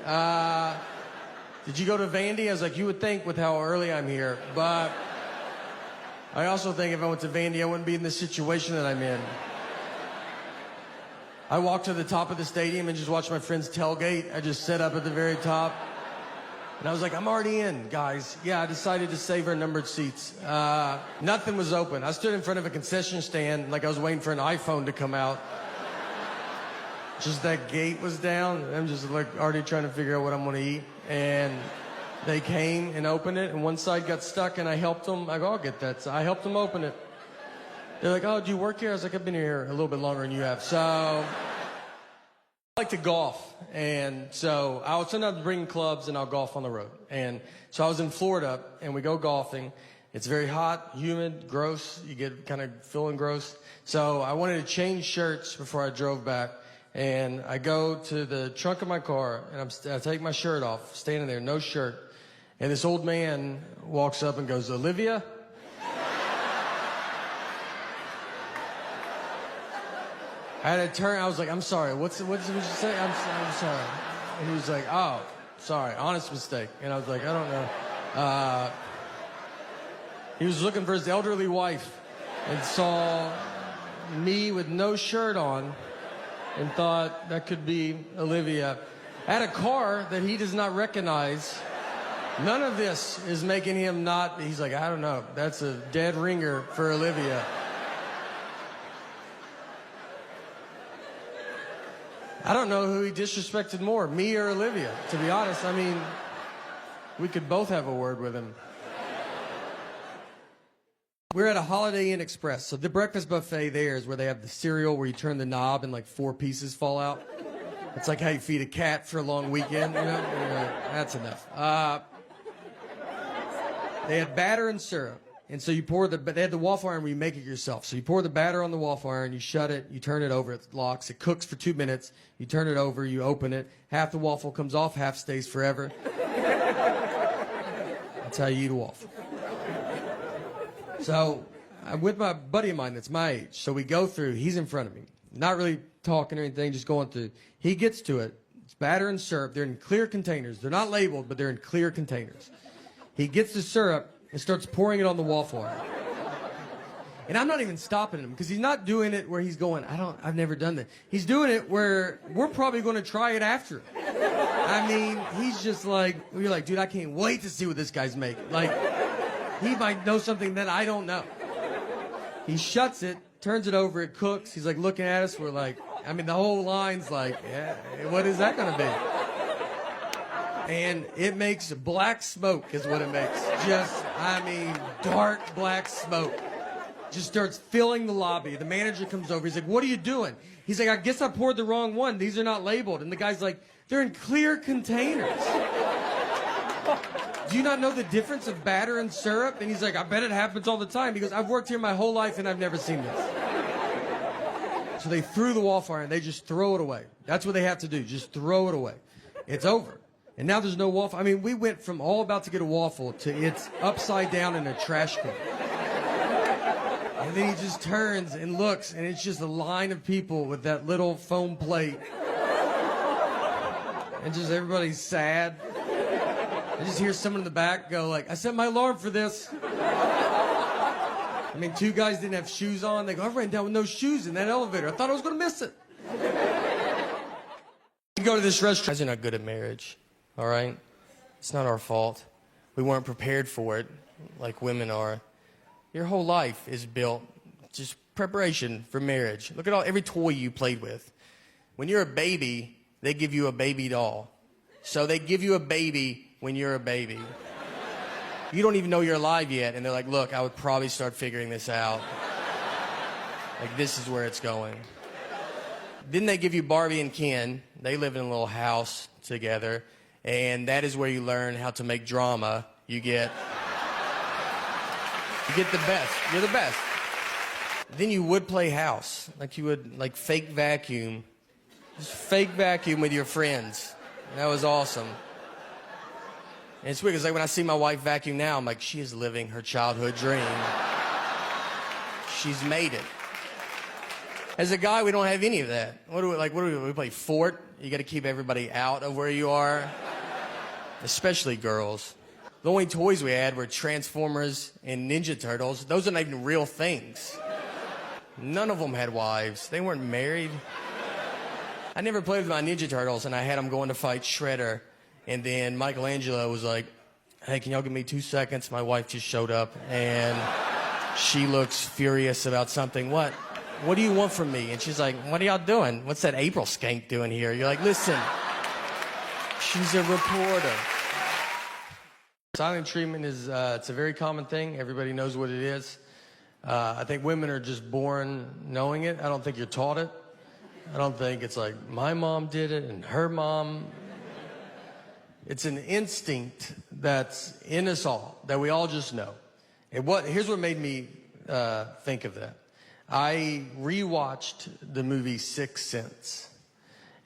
Did you go to Vandy? I was like, you would think with how early I'm here. But I also think if I went to Vandy, I wouldn't be in the situation that I'm in. I walked to the top of the stadium and just watched my friends tailgate. I just sat up at the very top. And I was like, I'm already in, guys. Yeah, I decided to save our numbered seats. Nothing was open. I stood in front of a concession stand like I was waiting for an iPhone to come out. Just that gate was down. I'm just already trying to figure out what I'm going to eat. And they came and opened it, and one side got stuck, and I helped them. I go, I'll get that. So I helped them open it. They're like, oh, do you work here? I was like, I've been here a little bit longer than you have. So I like to golf. And so I'll sometimes bring clubs, and I'll golf on the road. And so I was in Florida, and we go golfing. It's very hot, humid, gross. You get kind of feeling gross. So I wanted to change shirts before I drove back. And I go to the trunk of my car, and I take my shirt off, standing there, no shirt. And this old man walks up and goes, Olivia? I had to turn. I was like, I'm sorry. What did you say? I'm sorry. And he was like, oh, sorry. Honest mistake. And I was like, I don't know. He was looking for his elderly wife and saw me with no shirt on and thought that could be Olivia. I had a car that he does not recognize. None of this is making him not. He's like, I don't know. That's a dead ringer for Olivia. I don't know who he disrespected more, me or Olivia, to be honest. We could both have a word with him. We're at a Holiday Inn Express. So the breakfast buffet there is where they have the cereal where you turn the knob and like 4 pieces fall out. It's like how you feed a cat for a long weekend, That's enough. They had batter and syrup. And so they had the waffle iron where you make it yourself. So you pour the batter on the waffle iron, you shut it, you turn it over, it locks, it cooks for 2 minutes, you turn it over, you open it, half the waffle comes off, half stays forever. That's how you eat a waffle. So I'm with my buddy of mine that's my age. So we go through, he's in front of me, not really talking or anything, just going through. He gets to it, it's batter and syrup, they're in clear containers. They're not labeled, but they're in clear containers. He gets the syrup, and starts pouring it on the waffle iron. And I'm not even stopping him because he's not doing it where he's going, I've never done that. He's doing it where we're probably going to try it after. I mean, he's just like, you're like, dude, I can't wait to see what this guy's making. Like, he might know something that I don't know. He shuts it, turns it over, it cooks. He's like looking at us. We're like, I mean, the whole line's like, yeah, what is that going to be? And it makes black smoke is what it makes. Just, I mean, dark black smoke. Just starts filling the lobby. The manager comes over. He's like, what are you doing? He's like, I guess I poured the wrong one. These are not labeled. And the guy's like, they're in clear containers. Do you not know the difference of batter and syrup? And he's like, I bet it happens all the time. He goes, I've worked here my whole life and I've never seen this. So they threw the waffle iron. They just throw it away. That's what they have to do. Just throw it away. It's over. And now there's no waffle. I mean, we went from all about to get a waffle to it's upside down in a trash can. And then he just turns and looks, and it's just a line of people with that little foam plate. And just everybody's sad. I just hear someone in the back go like, I set my alarm for this. I mean, two guys didn't have shoes on. They go, I ran down with no shoes in that elevator. I thought I was going to miss it. You go to this restaurant. Guys are not good at marriage, all right? It's not our fault. We weren't prepared for it like women are. Your whole life is built just preparation for marriage. Look at every toy you played with. When you're a baby, they give you a baby doll. So they give you a baby when you're a baby. You don't even know you're alive yet, and they're like, look, I would probably start figuring this out. Like, this is where it's going. Then they give you Barbie and Ken. They live in a little house together, and that is where you learn how to make drama. You get the best. You're the best. Then you would play house. Like you would, like, fake vacuum. Just fake vacuum with your friends. That was awesome. And it's weird because, like, when I see my wife vacuum now, I'm like, she is living her childhood dream. She's made it. As a guy, we don't have any of that. What do we play fort? You got to keep everybody out of where you are. Especially girls. The only toys we had were Transformers and Ninja Turtles. Those are not even real things. None of them had wives. They weren't married. I never played with my Ninja Turtles, and I had them going to fight Shredder. And then Michelangelo was like, hey, can y'all give me 2 seconds? My wife just showed up, and she looks furious about something. What do you want from me? And she's like, what are y'all doing? What's that April skank doing here? You're like, listen, she's a reporter. Silent treatment is it's a very common thing. Everybody knows what it is. I think women are just born knowing it. I don't think you're taught it. I don't think it's like my mom did it and her mom. It's an instinct that's in us all, that we all just know. And here's what made me think of that. I rewatched the movie Sixth Sense.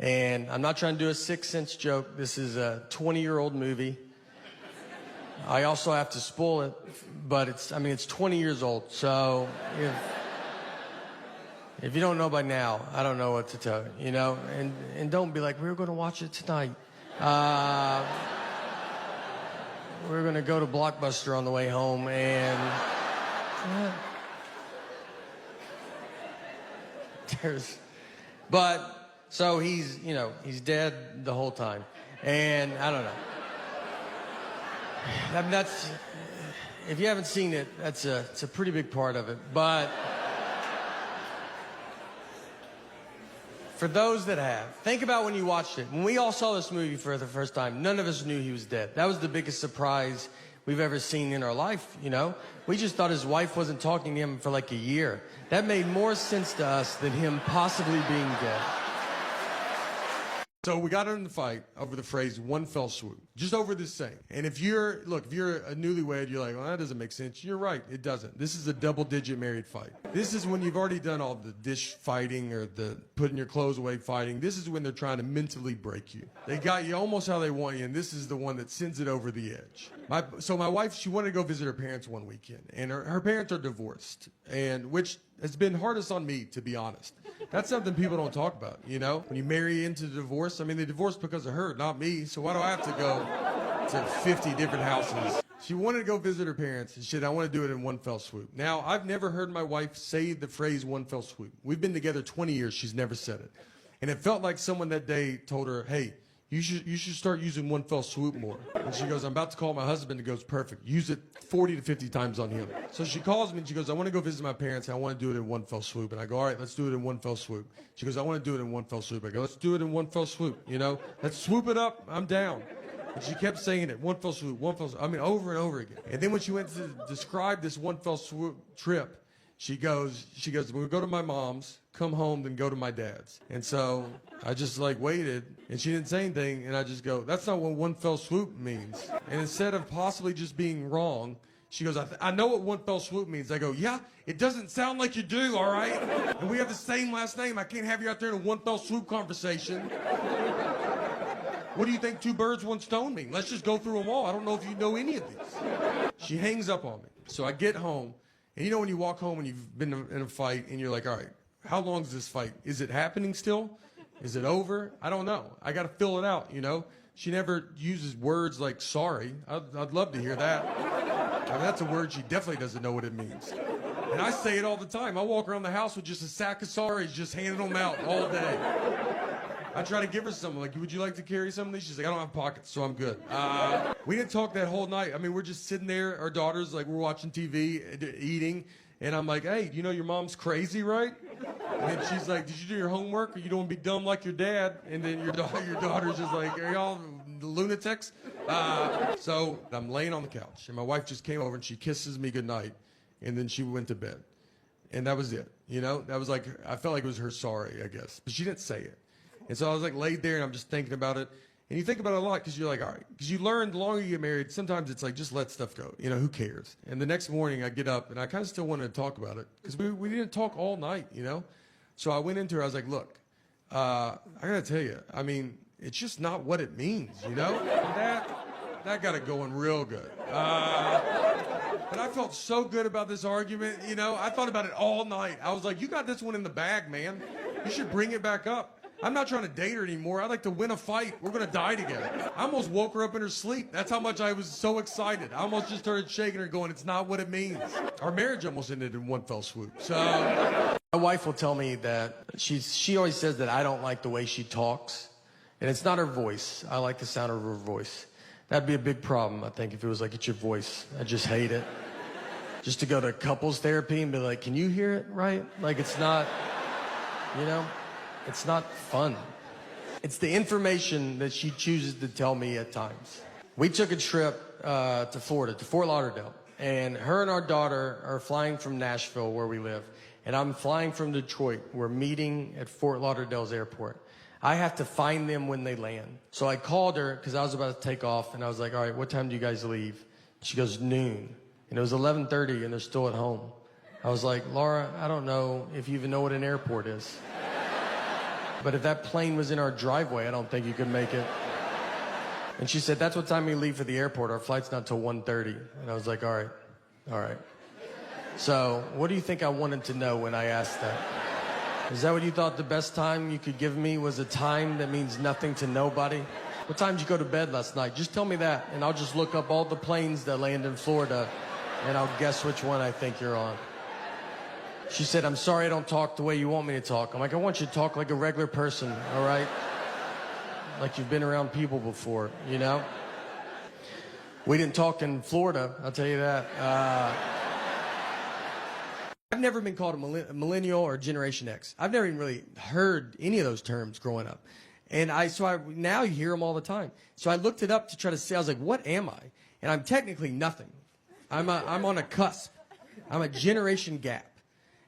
And I'm not trying to do a Sixth Sense joke. This is a 20-year-old movie. I also have to spoil it, but it's 20 years old. So if you don't know by now, I don't know what to tell you, you know? And don't be like, we're going to watch it tonight. We're going to go to Blockbuster on the way home and so he's dead the whole time. And I don't know. I mean, if you haven't seen it, it's a pretty big part of it. But for those that have, think about when you watched it. When we all saw this movie for the first time, none of us knew he was dead. That was the biggest surprise we've ever seen in our life, you know? We just thought his wife wasn't talking to him for like a year. That made more sense to us than him possibly being dead. So we got in the fight over the phrase "one fell swoop," just over this saying. And if you're a newlywed, you're like, well, that doesn't make sense. You're right, it doesn't. This is a double-digit married fight. This is when you've already done all the dish fighting or the putting your clothes away fighting. This is when they're trying to mentally break you. They got you almost how they want you, and this is the one that sends it over the edge. My wife, she wanted to go visit her parents one weekend, and her parents are divorced, and which has been hardest on me, to be honest. That's something people don't talk about, you know? When you marry into divorce, I mean, they divorced because of her, not me, so why do I have to go to 50 different houses? She wanted to go visit her parents, and she said, I want to do it in one fell swoop. Now, I've never heard my wife say the phrase one fell swoop. We've been together 20 years. She's never said it. And it felt like someone that day told her, hey, you should start using one fell swoop more. And she goes, I'm about to call my husband. And goes, perfect. Use it 40 to 50 times on him. So she calls me and she goes, I want to go visit my parents. And I want to do it in one fell swoop. And I go, all right, let's do it in one fell swoop. She goes, I want to do it in one fell swoop. I go, let's do it in one fell swoop. You know, let's swoop it up. I'm down. And she kept saying it, one fell swoop, one fell swoop. I mean, over and over again. And then when she went to describe this one fell swoop trip, she goes, we'll go to my mom's, come home, then go to my dad's. And so I just like waited, and she didn't say anything, and I just go, that's not what one fell swoop means. And instead of possibly just being wrong, she goes, I know what one fell swoop means. I go, yeah, it doesn't sound like you do, all right? And we have the same last name. I can't have you out there in a one fell swoop conversation. What do you think two birds, one stone mean? Let's just go through them all. I don't know if you know any of these. She hangs up on me. So I get home, and you know when you walk home and you've been in a fight, and you're like, all right, how long is this fight? Is it happening still? Is it over? I don't know. I got to fill it out, you know? She never uses words like sorry. I'd love to hear that. I mean, that's a word she definitely doesn't know what it means. And I say it all the time. I walk around the house with just a sack of sorries, just handing them out all day. I try to give her some, like, would you like to carry some of these? She's like, I don't have pockets, so I'm good. We didn't talk that whole night. I mean, we're just sitting there, our daughters, like, we're watching TV, eating, and I'm like, hey, you know your mom's crazy, right? And she's like, did you do your homework, or you don't want to be dumb like your dad? And then your daughter's just like, are y'all lunatics? So I'm laying on the couch, and my wife just came over, and she kisses me goodnight, and then she went to bed. And that was it, you know? That was like, I felt like it was her sorry, I guess. But she didn't say it. And so I was like laid there and I'm just thinking about it. And you think about it a lot because you're like, all right. Because you learn the longer you get married, sometimes it's like, just let stuff go. You know, who cares? And the next morning I get up and I kind of still wanted to talk about it because we didn't talk all night, you know? So I went into her, I was like, look, I got to tell you, I mean, it's just not what it means, you know? And that got it going real good. But I felt so good about this argument, you know? I thought about it all night. I was like, you got this one in the bag, man. You should bring it back up. I'm not trying to date her anymore. I'd like to win a fight. We're going to die together. I almost woke her up in her sleep. That's how much I was so excited. I almost just started shaking her going, it's not what it means. Our marriage almost ended in one fell swoop. So My wife will tell me that she always says that I don't like the way she talks. And it's not her voice. I like the sound of her voice. That'd be a big problem, I think, if it was like, it's your voice. I just hate it. Just to go to couples therapy and be like, can you hear it right? Like, it's not, you know? It's not fun. It's the information that she chooses to tell me at times. We took a trip to Florida, to Fort Lauderdale. And her and our daughter are flying from Nashville, where we live. And I'm flying from Detroit. We're meeting at Fort Lauderdale's airport. I have to find them when they land. So I called her because I was about to take off. And I was like, all right, what time do you guys leave? She goes, noon. And it was 11:30 and they're still at home. I was like, Laura, I don't know if you even know what an airport is. But if that plane was in our driveway, I don't think you could make it. And she said, that's what time we leave for the airport. Our flight's not till 1:30. And I was like, all right. So what do you think I wanted to know when I asked that? Is that what you thought the best time you could give me was a time that means nothing to nobody? What time did you go to bed last night? Just tell me that, and I'll just look up all the planes that land in Florida, and I'll guess which one I think you're on. She said, I'm sorry I don't talk the way you want me to talk. I'm like, I want you to talk like a regular person, all right? Like you've been around people before, you know? We didn't talk in Florida, I'll tell you that. I've never been called a millennial or Generation X. I've never even really heard any of those terms growing up. And now you hear them all the time. So I looked it up to try to say, I was like, what am I? And I'm technically nothing. I'm on a cusp. I'm a generation gap.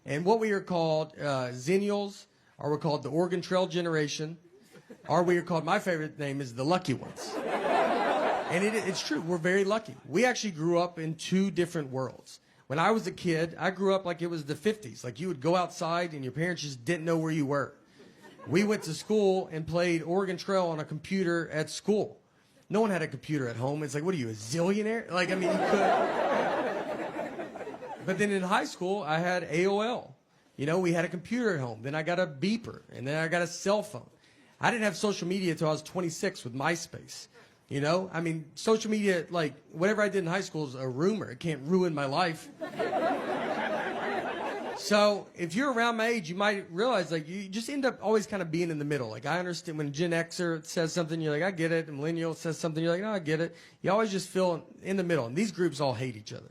And what we are called, Zennials, or we're called the Oregon Trail generation, or we are called, my favorite name is the Lucky Ones. And it's true, we're very lucky. We actually grew up in two different worlds. When I was a kid, I grew up like it was the 50s. Like you would go outside and your parents just didn't know where you were. We went to school and played Oregon Trail on a computer at school. No one had a computer at home. It's like, what are you, a zillionaire? Like, I mean, you could. But then in high school, I had AOL. You know, we had a computer at home. Then I got a beeper. And then I got a cell phone. I didn't have social media until I was 26 with MySpace. You know, I mean, social media, like, whatever I did in high school is a rumor. It can't ruin my life. So if you're around my age, you might realize, like, you just end up always kind of being in the middle. Like, I understand when a Gen Xer says something, you're like, I get it. And millennial says something, you're like, no, I get it. You always just feel in the middle. And these groups all hate each other.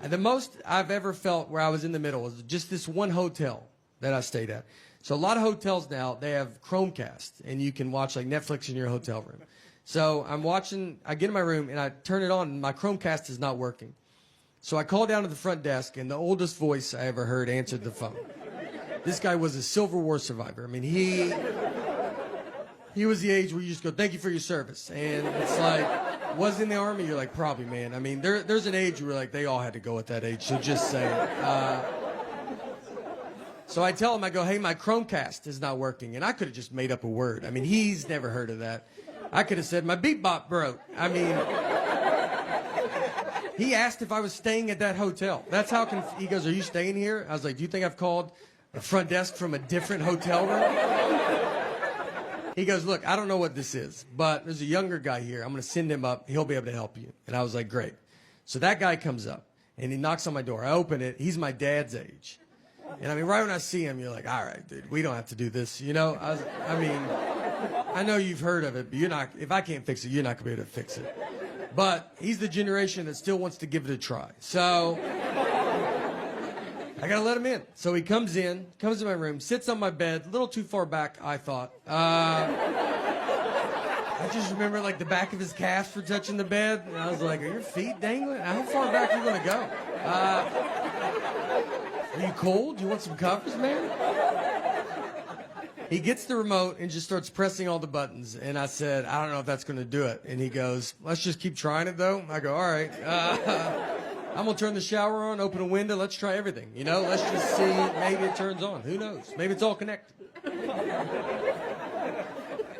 And the most I've ever felt where I was in the middle was just this one hotel that I stayed at. So a lot of hotels now, they have Chromecast, and you can watch, like, Netflix in your hotel room. So I'm watching, I get in my room, and I turn it on, and my Chromecast is not working. So I call down to the front desk, and the oldest voice I ever heard answered the phone. This guy was a Civil War survivor. I mean, he was the age where you just go, thank you for your service. And it's like, was in the Army? You're like, probably, man. I mean, there's an age where, like, they all had to go at that age, so just saying. So I tell him, I go, hey, my Chromecast is not working. And I could have just made up a word. I mean, he's never heard of that. I could have said, my beep bop broke. I mean, he asked if I was staying at that hotel. That's how he goes, are you staying here? I was like, do you think I've called the front desk from a different hotel room? He goes, look, I don't know what this is, but there's a younger guy here. I'm going to send him up. He'll be able to help you. And I was like, great. So that guy comes up, and he knocks on my door. I open it. He's my dad's age. And I mean, right when I see him, you're like, all right, dude, we don't have to do this. You know, I mean, I know you've heard of it, but if I can't fix it, you're not going to be able to fix it. But he's the generation that still wants to give it a try. So I got to let him in. So he comes in my room, sits on my bed, a little too far back, I thought. I just remember, like, the back of his calves were touching the bed. And I was like, are your feet dangling? How far back are you going to go? Are you cold? Do you want some covers, man? He gets the remote and just starts pressing all the buttons. And I said, I don't know if that's going to do it. And he goes, let's just keep trying it, though. I go, all right. I'm going to turn the shower on, open a window. Let's try everything. You know, let's just see. Maybe it turns on. Who knows? Maybe it's all connected.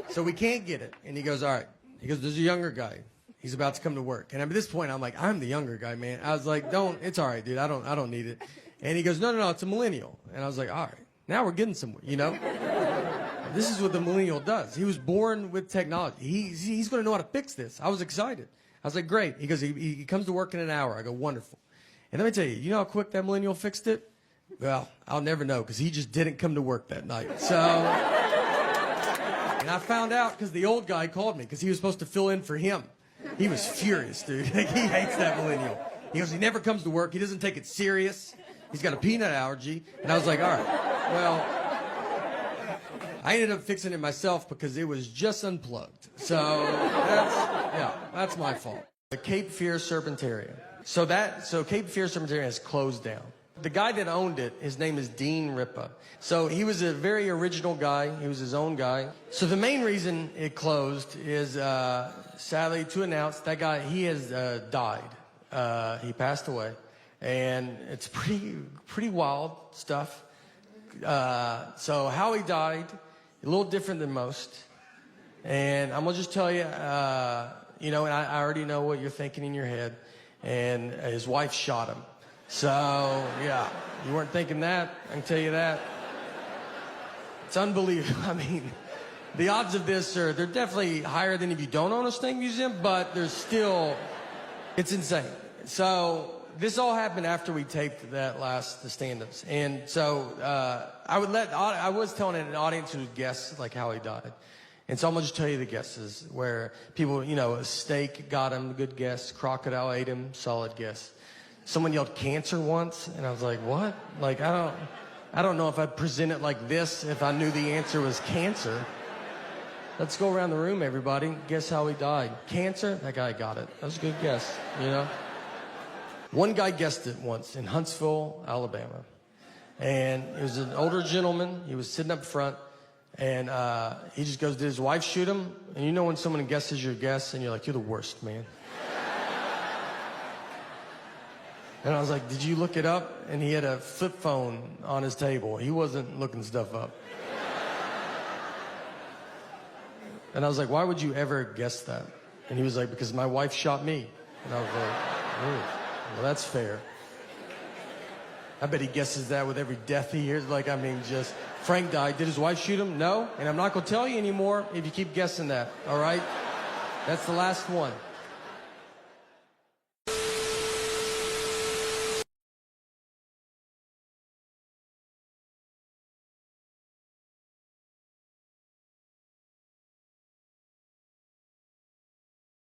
So we can't get it. And he goes, all right. He goes, there's a younger guy. He's about to come to work. And at this point, I'm like, I'm the younger guy, man. I was like, it's all right, dude. I don't need it. And he goes, no, it's a millennial. And I was like, all right, now we're getting somewhere, you know? This is what the millennial does. He was born with technology. He's going to know how to fix this. I was excited. I was like, great. He goes, he comes to work in an hour. I go, wonderful. And let me tell you know how quick that millennial fixed it? Well, I'll never know because he just didn't come to work that night. So, and I found out because the old guy called me because he was supposed to fill in for him. He was furious, dude. He hates that millennial. He goes, he never comes to work. He doesn't take it serious. He's got a peanut allergy. And I was like, all right, well, I ended up fixing it myself because it was just unplugged. So that's my fault. The Cape Fear Serpentarium. So Cape Fear Serpentarium has closed down. The guy that owned it, his name is Dean Ripa. So he was a very original guy. He was his own guy. So the main reason it closed is, sadly, to announce that guy, he has died. He passed away. And it's pretty wild stuff. So how he died, a little different than most. And I'm going to just tell you, and I already know what you're thinking in your head. And his wife shot him. So, yeah, you weren't thinking that. I can tell you that. It's unbelievable. I mean, the odds of this they're definitely higher than if you don't own a snake museum, but it's insane. So this all happened after we taped the stand-ups. And so I was telling an audience who would guess, like, how he died. And so I'm going to just tell you the guesses where people, a steak got him, good guess. Crocodile ate him, solid guess. Someone yelled cancer once, and I was like, what? Like, I don't know if I'd present it like this if I knew the answer was cancer. Let's go around the room, everybody. Guess how he died. Cancer? That guy got it. That was a good guess, One guy guessed it once in Huntsville, Alabama. And it was an older gentleman. He was sitting up front, and he just goes, did his wife shoot him? And you know when someone guesses your guess, and you're like, you're the worst, man. And I was like, did you look it up? And he had a flip phone on his table. He wasn't looking stuff up. And I was like, why would you ever guess that? And he was like, because my wife shot me. And I was like, oh, well, that's fair. I bet he guesses that with every death he hears. Like, just, Frank died. Did his wife shoot him? No. And I'm not going to tell you anymore if you keep guessing that, all right? That's the last one.